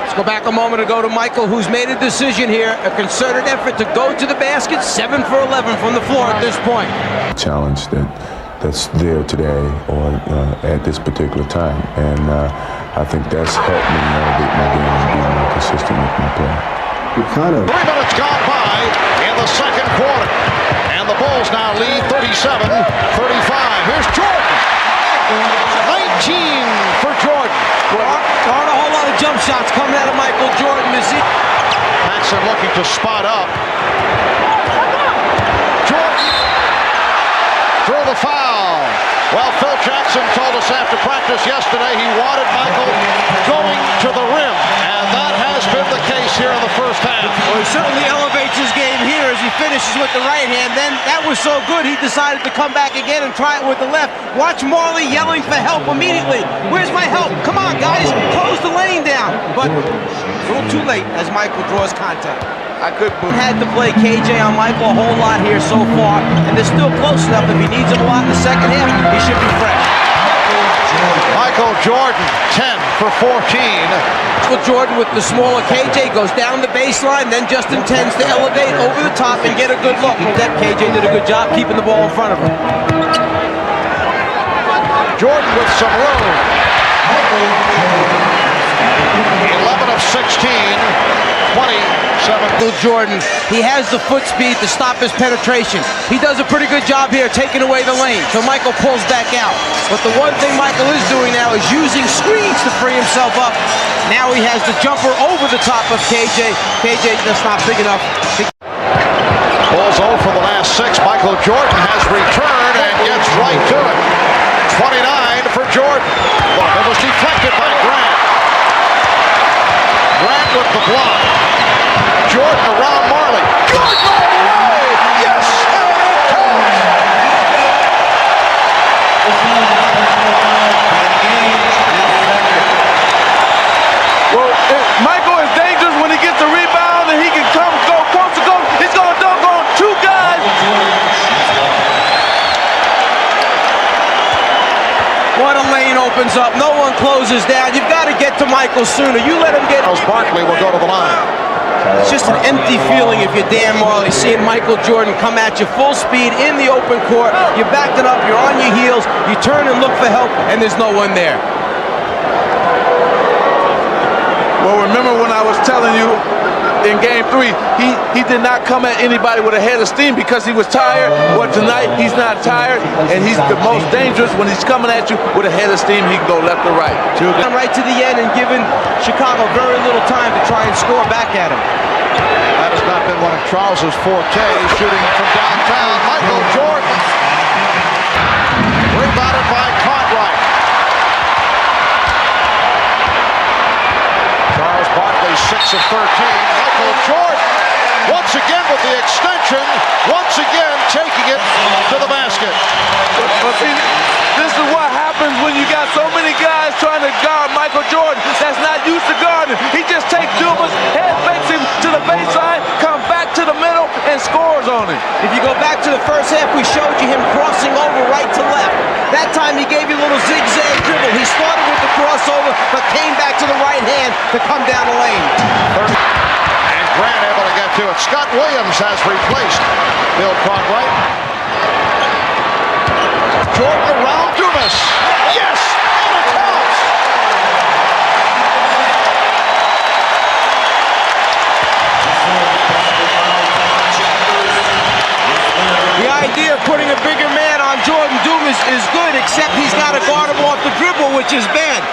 Let's go back a moment ago to Michael, who's made a decision here, a concerted effort to go to the basket, 7 for 11 from the floor at this point. Challenge that's there today or at this particular time, and I think that's helped me elevate my game and be more consistent with my play. 3 minutes gone by in the second quarter, and the Bulls now lead 37-35. Here's Jordan. 19 for Jordan. Aren't a whole lot of jump shots coming out of Michael Jordan this evening. Paxson looking to spot up. Jordan through the foul. Well, Phil Jackson told us after practice yesterday he wanted Michael going to the rim, and that has been the case here in the first half. Well, he certainly elevates his game here as he finishes with the right hand. Then that was so good he decided to come back again and try it with the left. Watch Marley yelling for help immediately. Where's my help? Come on, guys, close the lane down. But a little too late as Michael draws contact. I could had to play KJ on Michael a whole lot here so far, and they're still close enough. If he needs him a lot in the second half, he should be fresh. Michael Jordan, 10 for 14. Michael Jordan with the smaller KJ goes down the baseline, then just intends to elevate over the top and get a good look. That KJ did a good job keeping the ball in front of him. Jordan with some room. 11 of 16, 27. Jordan, he has the foot speed to stop his penetration. He does a pretty good job here taking away the lane, so Michael pulls back out. But the one thing Michael is doing now is using screens to free himself up. Now he has the jumper over the top of KJ. KJ, that's not big enough. Bulls 0 for the last 6. Michael Jordan has returned and gets right to it. 29 for Jordan. Well, it was deflected by Grant. Grant with the block. Jordan around Marley. Jordan all the way! Yes! And it counts! Well, Michael is dangerous when he gets the rebound and he can go close to goal. He's going to dunk on 2 guys. What a lane opens up. No one closes down. You've got to get to Michael sooner. You let him get... Barkley will go to the line. It's just an empty feeling if you're Dan Marley, seeing Michael Jordan come at you full speed in the open court. You backed it up, you're on your heels, you turn and look for help, and there's no one there. Well, remember when I was telling you in game 3, he did not come at anybody with a head of steam because he was tired. Well, tonight he's not tired, and he's the most dangerous when he's coming at you with a head of steam. He can go left or right. Right to the end and giving Chicago very little time to try and score back at him. That has not been one of Charles's forte, shooting from downtown. Michael Jordan. Rebounded by Cartwright. Charles Barkley, 6 of 13. Michael Jordan, once again with the extension, once again taking it to the basket. Well, see, this is what happens when you got so many guys trying to guard Michael Jordan that's not used to guarding. He just takes Dumas, head fakes him to the baseline, comes back to the middle, and scores on him. If you go back to the first half, we showed you him crossing over right to left. That time he gave you a little zigzag dribble. He started with the crossover, but came back to the right hand to come down the lane. And Grant able to get to it. Scott Williams has replaced Bill Cartwright. Jordan around Dumas. Yes! And it counts! The idea of putting a bigger man on Jordan Dumas is good, except he's got to guard him off the dribble, which is bad.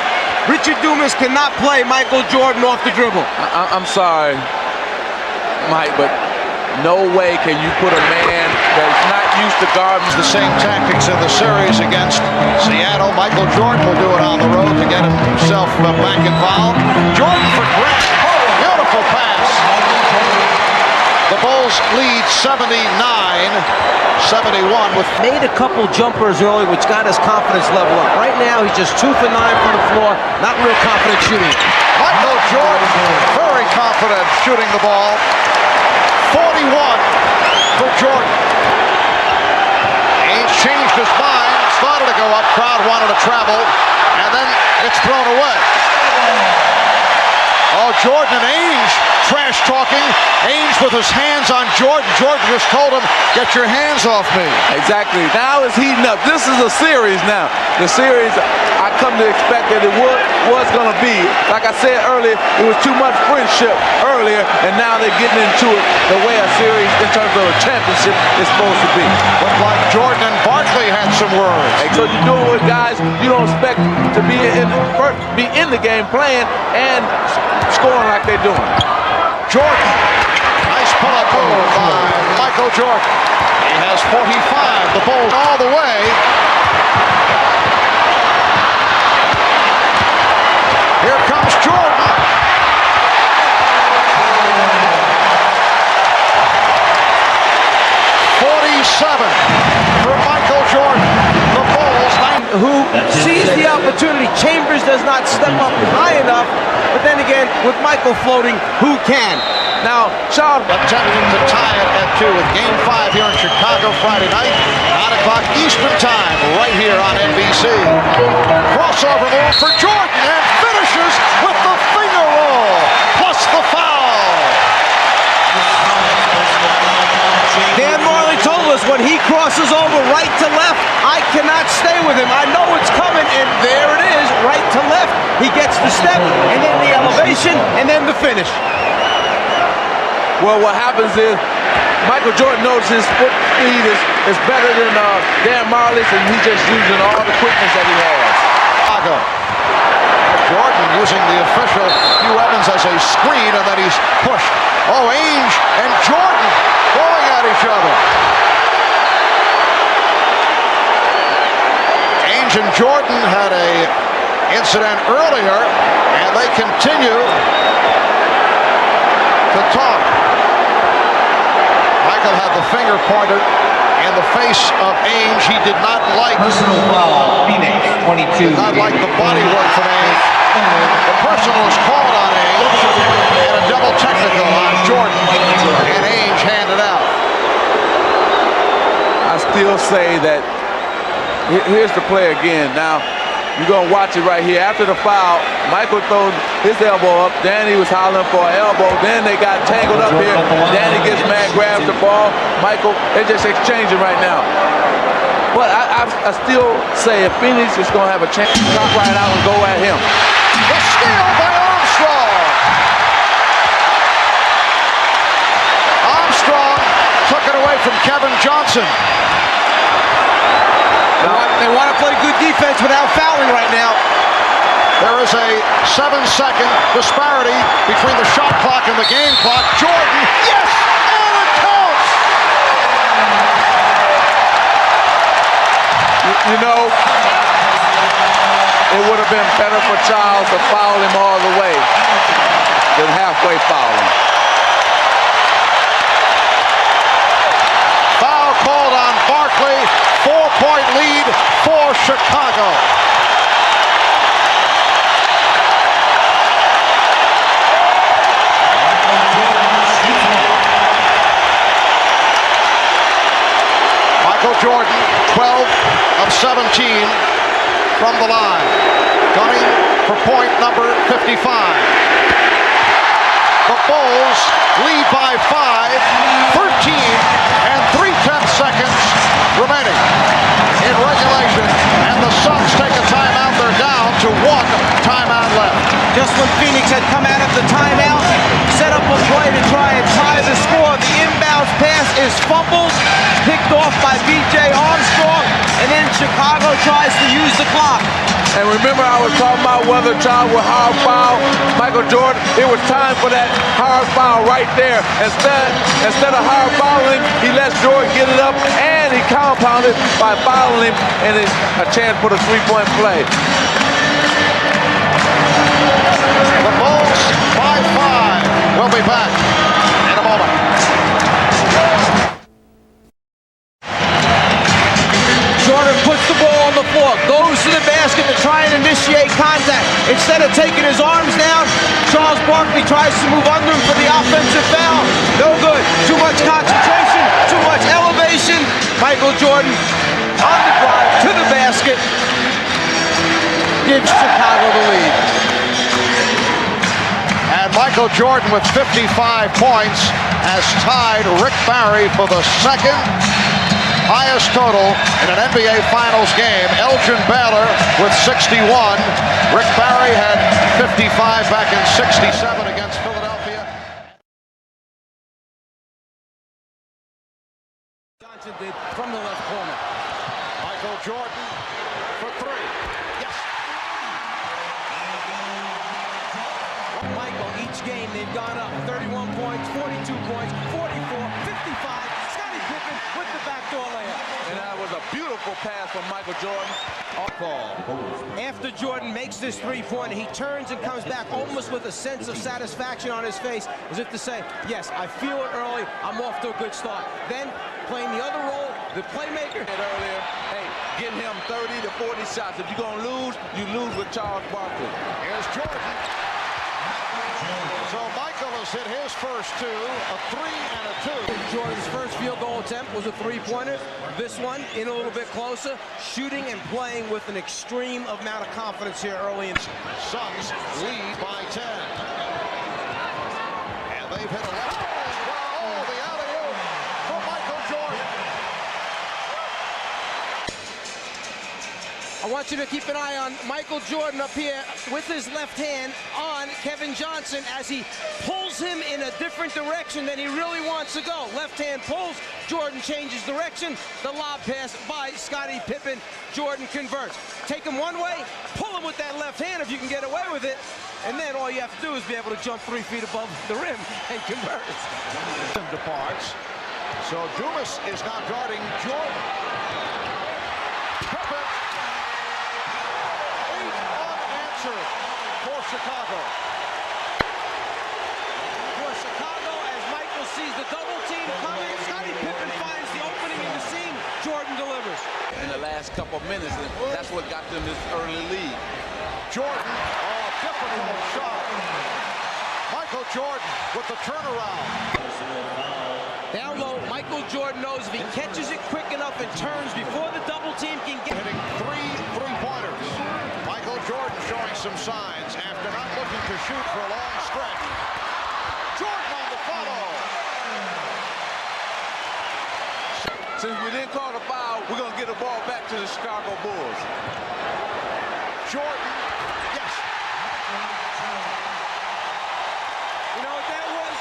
Richard Dumas cannot play Michael Jordan off the dribble. I'm sorry, Mike, but no way can you put a man that's not used to guarding. The same tactics in the series against Seattle. Michael Jordan will do it on the road to get himself back involved. Jordan for Grant. Oh, beautiful pass. The Bulls lead 79-71 with Made a couple jumpers early, which got his confidence level up. Right now, he's just 2 for 9 from the floor. Not real confident shooting. Michael Jordan, very confident shooting the ball. 41 for Jordan. Ainge changed his mind, started to go up, crowd wanted to travel, and then it's thrown away. Oh, Jordan and Ainge trash talking. Ainge with his hands on Jordan. Jordan just told him, get your hands off me. Exactly. Now it's heating up. This is a series now. The series, I come to expect that it was going to be. Like I said earlier, it was too much friendship earlier, and now they're getting into it the way a series in terms of a championship is supposed to be. Looked like Jordan and Barkley had some words. So you're doing with guys you don't expect to be in the game playing and scoring like they're doing. Jordan, nice pull-up move by Michael Jordan. He has 45. The Bulls all the way. Here comes Jordan. For Michael Jordan. The Bulls, who sees the opportunity. Chambers does not step up high enough, but then again, with Michael floating, who can? Now, Charles attempting to tie it at 2 with Game 5 here in Chicago Friday night, 9 o'clock Eastern Time, right here on NBC. Crossover move for Jordan, and finishes with the finger roll, plus the foul. Dan Marley told us when he crosses over right to left, I cannot stay with him. I know it's coming, and there it is, right to left. He gets the step, and then the elevation, and then the finish. Well, what happens is Michael Jordan knows his foot speed is better than Dan Marley's, and he's just using all the quickness that he has. Jordan using the official Hugh Evans as a screen, and then he's pushed. Oh, Ainge and Jordan going at each other. Ainge and Jordan had a incident earlier, and they continue to talk. Michael had the finger pointed in the face of Ainge. He did not like personal foul, Phoenix 22. Did not like the body work from Ainge. The personal was called on Ainge, and a double technical on Jordan, and Ainge handed out. I still say that here's the play again. Now, you're going to watch it right here. After the foul, Michael throws his elbow up. Danny was hollering for an elbow. Then they got tangled up here. Danny gets mad, grabs the ball. Michael, they're just exchanging right now. But I still say if Phoenix is going to have a chance to top right out and go at him. The steal by Armstrong. Armstrong took it away from Kevin Johnson. They want to play good defense without fouling right now. There is a 7-second disparity between the shot clock and the game clock. Jordan, yes, and it counts. You know, it would have been better for Charles to foul him all the way than halfway fouling. Foul called on Barkley. 4-point lead for Chicago. Michael Jordan, 12 of 17 from the line. Gunning for point number 55. The Bulls lead by 5, 13 and 3/10 seconds remaining in regulation. And the Suns take a timeout. They're down to 1 timeout left. Just when Phoenix had come out of the timeout, set up a play to try and tie the score. The inbounds pass is fumbled, picked off by B.J. Armstrong, and then Chicago tries to use the clock. And remember, I was talking about whether child would hard foul Michael Jordan. It was time for that hard foul right there. Instead of hard fouling, he lets Jordan get it up, and he compounded by fouling him, and it's a chance for the three-point play. The Bulls by 5. We'll be back in a moment. Jordan puts the ball on the floor, goes to the basket to try and initiate contact. Instead of taking his arms down, Charles Barkley tries to move under him for the offensive foul. No good. Too much concentration, too much elevation. Michael Jordan on the drive to the basket gives Chicago the lead. And Michael Jordan with 55 points has tied Rick Barry for the second highest total in an NBA Finals game. Elgin Baylor with 61. Rick Barry had 55 back in 67 against Philadelphia. Johnson did from the left corner. Michael Jordan for 3. Yes. Michael, each game they've gone up 31 points, 42 points, 44, 55. Scottie Pippen with the backdoor layup. And that was a beautiful pass from Michael Jordan. After Jordan makes this three-pointer, he turns and comes back almost with a sense of satisfaction on his face, as if to say, yes, I feel it early, I'm off to a good start. Then, playing the other role, the playmaker. Earlier, hey, get him 30 to 40 shots. If you're going to lose, you lose with Charles Barkley. Here's Jordan. So Michael has hit his first 2, a 3 and a 2. Jordan's first field goal attempt was a three-pointer. This one, in a little bit closer, shooting and playing with an extreme amount of confidence here early in. Suns lead by 10. And they've hit 11. Oh, the alley-oop from Michael Jordan. I want you to keep an eye on Michael Jordan up here with his left hand on Kevin Johnson as he pulls him in a different direction than he really wants to go. Left hand pulls, Jordan changes direction. The lob pass by Scottie Pippen. Jordan converts. Take him one way, pull him with that left hand if you can get away with it. And then all you have to do is be able to jump 3 feet above the rim and convert. Departs. So Dumas is now guarding Jordan. Pippen. For Chicago. For Chicago, as Michael sees the double team coming, Scottie Pippen finds the opening in the seam. Jordan delivers. In the last couple of minutes, and that's what got them this early lead. Jordan, difficult shot. Michael Jordan with the turnaround. Down low, Michael Jordan knows if he catches it quick enough and turns before the double team can get. Hitting 3 three-pointers. Michael Jordan showing some signs after not looking to shoot for a long stretch. Jordan on the follow. Since we didn't call the foul, we're going to get the ball back to the Chicago Bulls. Jordan, yes. You know what that was?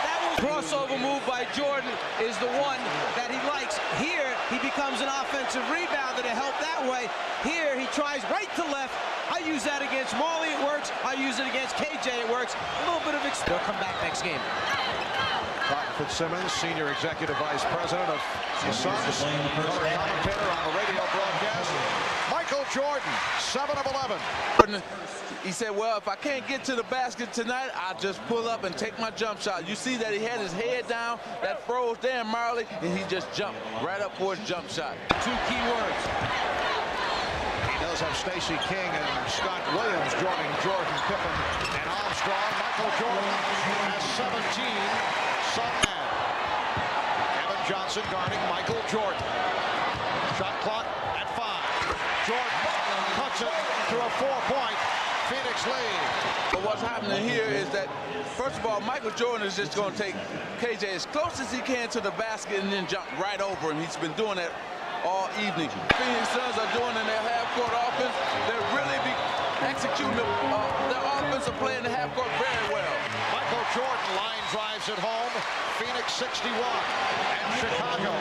That was crossover move by Jordan is the one that he likes. Here, he becomes an offensive rebounder to help that way. Here, he tries right to left. I use that against Marley, it works. I use it against KJ, it works. A little bit of they'll come back next game. Cotton Fitzsimmons, Senior Executive Vice President of the Suns, color commentator on the radio broadcast. Michael Jordan, 7 of 11. He said, well, if I can't get to the basket tonight, I'll just pull up and take my jump shot. You see that he had his head down, that froze there, Marley, and he just jumped right up for his jump shot. 2 key words. He does have Stacey King and Scott Williams joining Jordan, Pippen, and Armstrong. Michael Jordan has 17. Sun man. Kevin Johnson guarding Michael Jordan. Shot clock at 5. Jordan cuts it to a 4-point Phoenix Phoenix lead. But what's happening here is that, first of all, Michael Jordan is just going to take KJ as close as he can to the basket and then jump right over him. He's been doing that all evening. Phoenix Suns are doing in their half-court offense. They're really executing their offensive play in the half-court very well. Michael Jordan line drives it home. Phoenix 61 and Chicago.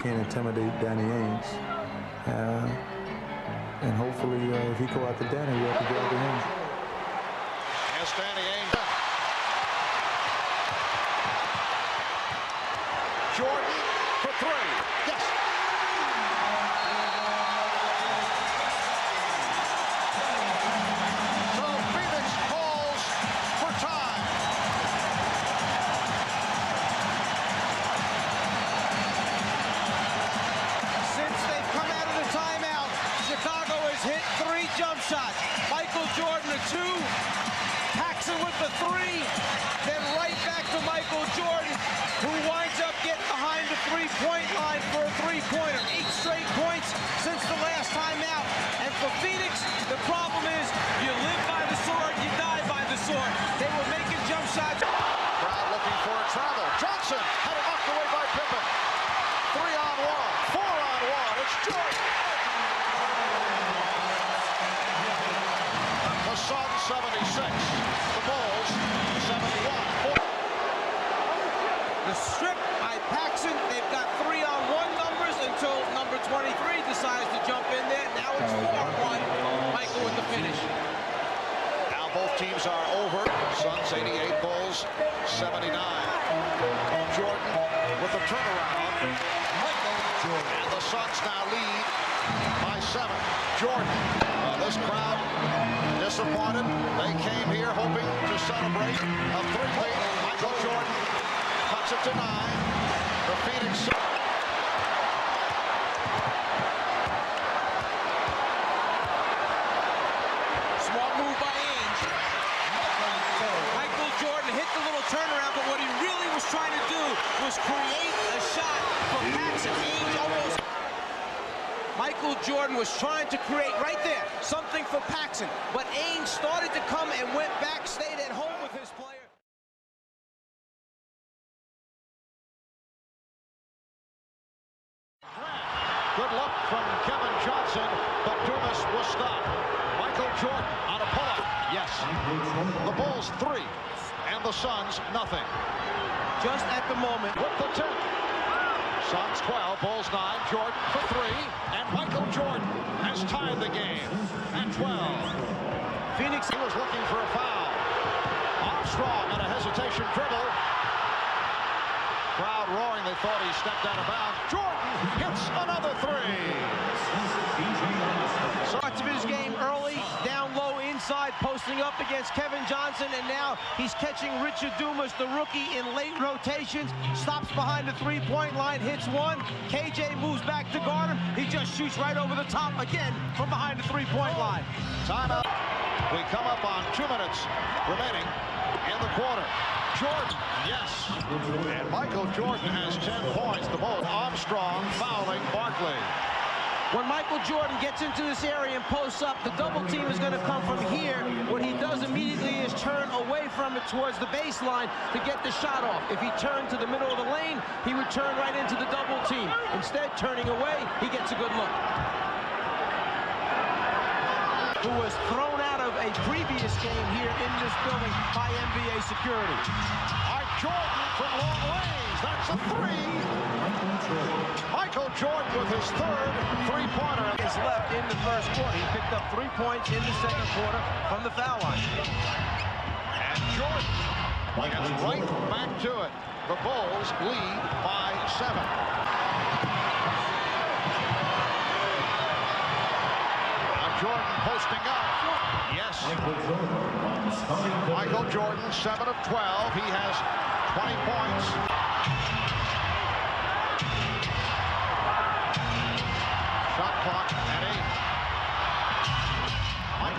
Can't intimidate Danny Ainge. And hopefully, if he go after Danny, we have to go after him. Yes, Danny Ainge. Jordan for three. Yes. So Phoenix calls for time. Since they've come out of the timeout, Chicago has hit 3 jump shots. Michael Jordan a 2, Paxson with the 3, then right back to Michael Jordan, who winds up getting behind the three-point line for a three-pointer. 8 straight points since the last timeout. And for Phoenix, the problem is you live by the sword, you die by the sword. They were making jump shots. Crowd looking for a travel. Johnson had it knocked away by Pippen. 3-on-1, 4-on-1. It's Jordan. The Suns 76. The Bulls 71. The strip by Paxson. They've got 3-on-1 numbers until number 23 decides to jump in there. Now it's 4-on-1. Michael with the finish. Now both teams are over. Suns 88, Bulls 79. Jordan with the turnaround. And the Suns now lead by 7. Jordan. This crowd disappointed. They came here hoping to celebrate a three-peat. Michael Jordan cuts it to 9. The Phoenix. Smart move by Ainge. Michael Jordan hit the little turnaround, but what he really was trying to do was create a shot for Paxson. Ainge almost. Michael Jordan was trying to create right there something for Paxson, but Ainge started to come and went back, stayed at home with his player. Good look from Kevin Johnson, but Dumas was stopped. Michael Jordan on a pull-up. Yes. The Bulls 3 and the Suns nothing. Just at the moment. With the tip. Suns 12, Bulls 9. Jordan for 3, and Michael Jordan has tied the game at 12. Phoenix. He was looking for a foul. Armstrong on a hesitation dribble. Crowd roaring. They thought he stepped out of bounds. Jordan hits another 3. Starts of his game early, down low inside, posting up against Kevin Johnson, and now he's catching Richard Dumas, the rookie, in late rotations. Stops behind the three-point line, hits 1. KJ moves back to guard him. He just shoots right over the top again from behind the three-point line. Timeout. We come up on 2 minutes remaining in the quarter. Jordan, yes. And Michael Jordan has 10 points. The Bulls. Armstrong fouling Barkley. When Michael Jordan gets into this area and posts up, the double team is going to come from here. What he does immediately is turn away from it towards the baseline to get the shot off. If he turned to the middle of the lane, he would turn right into the double team. Instead, turning away, he gets a good look. Who was thrown out of a previous game here in this building by NBA security. Art Jordan from long range. That's a 3. Michael Jordan with his 3rd three-pointer. Is left in the first quarter. He picked up 3 points in the second quarter from the foul line. And Jordan gets right back to it. The Bulls lead by 7. Jordan posting up. Yes. Michael Jordan, 7 of 12. He has 20 points. Shot clock at 8.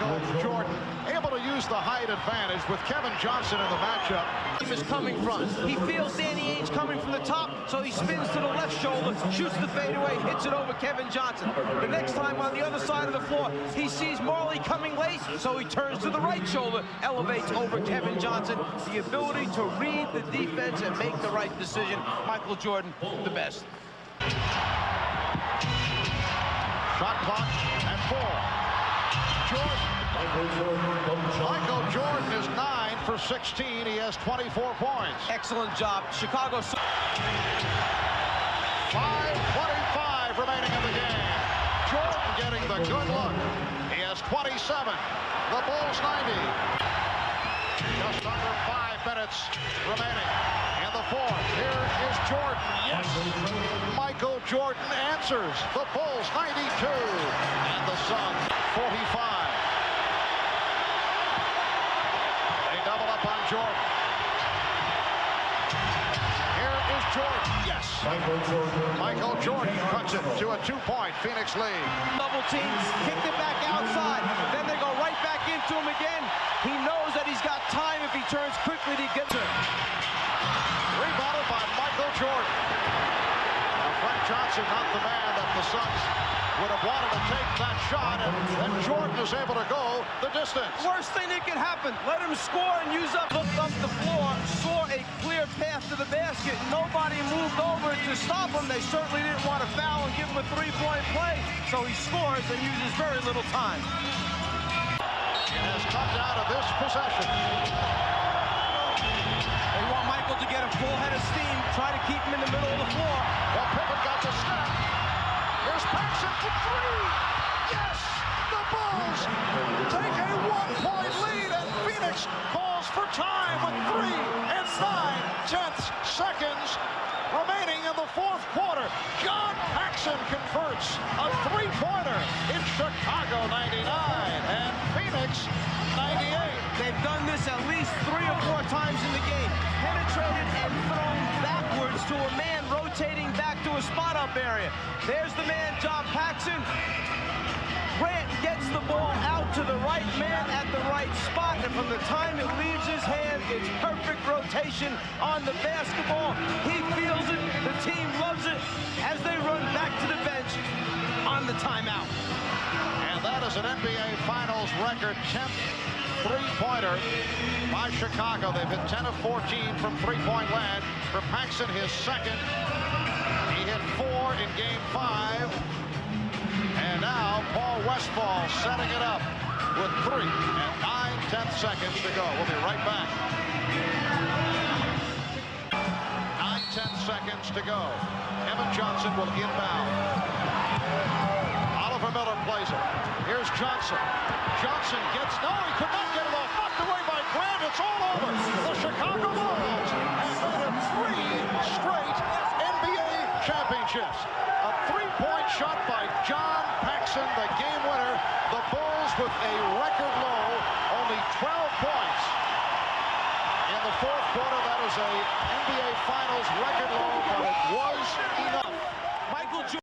Michael Jordan able to use the height advantage with Kevin Johnson in the matchup. He is coming from. He feels Danny Ainge coming from the top, so he spins to the left shoulder, shoots the fadeaway, hits it over Kevin Johnson. The next time on the other side of the floor, he sees Marley coming late, so he turns to the right shoulder, elevates over Kevin Johnson. The ability to read the defense and make the right decision. Michael Jordan, the best. Shot clock at 4. Jordan. Michael Jordan is 9 for 16. He has 24 points. Excellent job. Chicago. 5:25 remaining in the game. Jordan getting the good look. He has 27. The Bulls 90. Just under 5 minutes remaining in the fourth. Here is Jordan. Yes. Michael Jordan answers. The Bulls 92. And the Suns 45. They double up on Jordan. Here is Jordan. Yes. Michael Jordan cuts it to a 2-point Phoenix lead. Double teams, kicked it back outside. Then they go right back into him again. He knows that he's got time if he turns quickly to get it. Rebounded by Michael Jordan. Now Frank Johnson, not the man that the Suns would have wanted to take that shot, and Jordan is able to go the distance. Worst thing that could happen, let him score and use up, looked up the floor, saw a clear path to the basket. Nobody moved over to stop him. They certainly didn't want to foul and give him a 3-point play, so he scores and uses very little time. It has come down to this possession. They want Michael to get a full head of steam, try to keep him in the middle of the floor. Well, Pippen got the step. Here's Paxson for 3. Yes! The Bulls take a 1-point lead, and Phoenix calls for time with 3 and 9/10 seconds remaining in the fourth quarter. John Paxson converts a 3-pointer in Chicago 99 and Phoenix 98. They've done this at least 3 or 4 times in the game. Penetrated and thrown backwards to a man rotating back to a spot-up area. There's the man, John Paxson. Grant gets the ball out to the right man at the right spot, and from the time it leaves his hand, it's perfect rotation on the basketball. He feels it, the team loves it, as they run back to the bench on the timeout. And that is an NBA Finals record 10th 3-pointer by Chicago. They've hit 10 of 14 from 3-point land. For Paxson, his second. He hit 4 in Game 5. And now Paul Westphal setting it up with 3 and 9/10 seconds to go. We'll be right back. 9/10 seconds to go. Kevin Johnson will inbound. Oliver Miller plays it. Here's Johnson. Johnson gets, no, he could not get it off. Knocked away by Grant. It's all over. The Chicago Bulls have made it 3 straight NBA championships. A 3-point shot by John Paxson, the game winner. The Bulls with a record low, only 12 points in the fourth quarter. That is a NBA Finals record low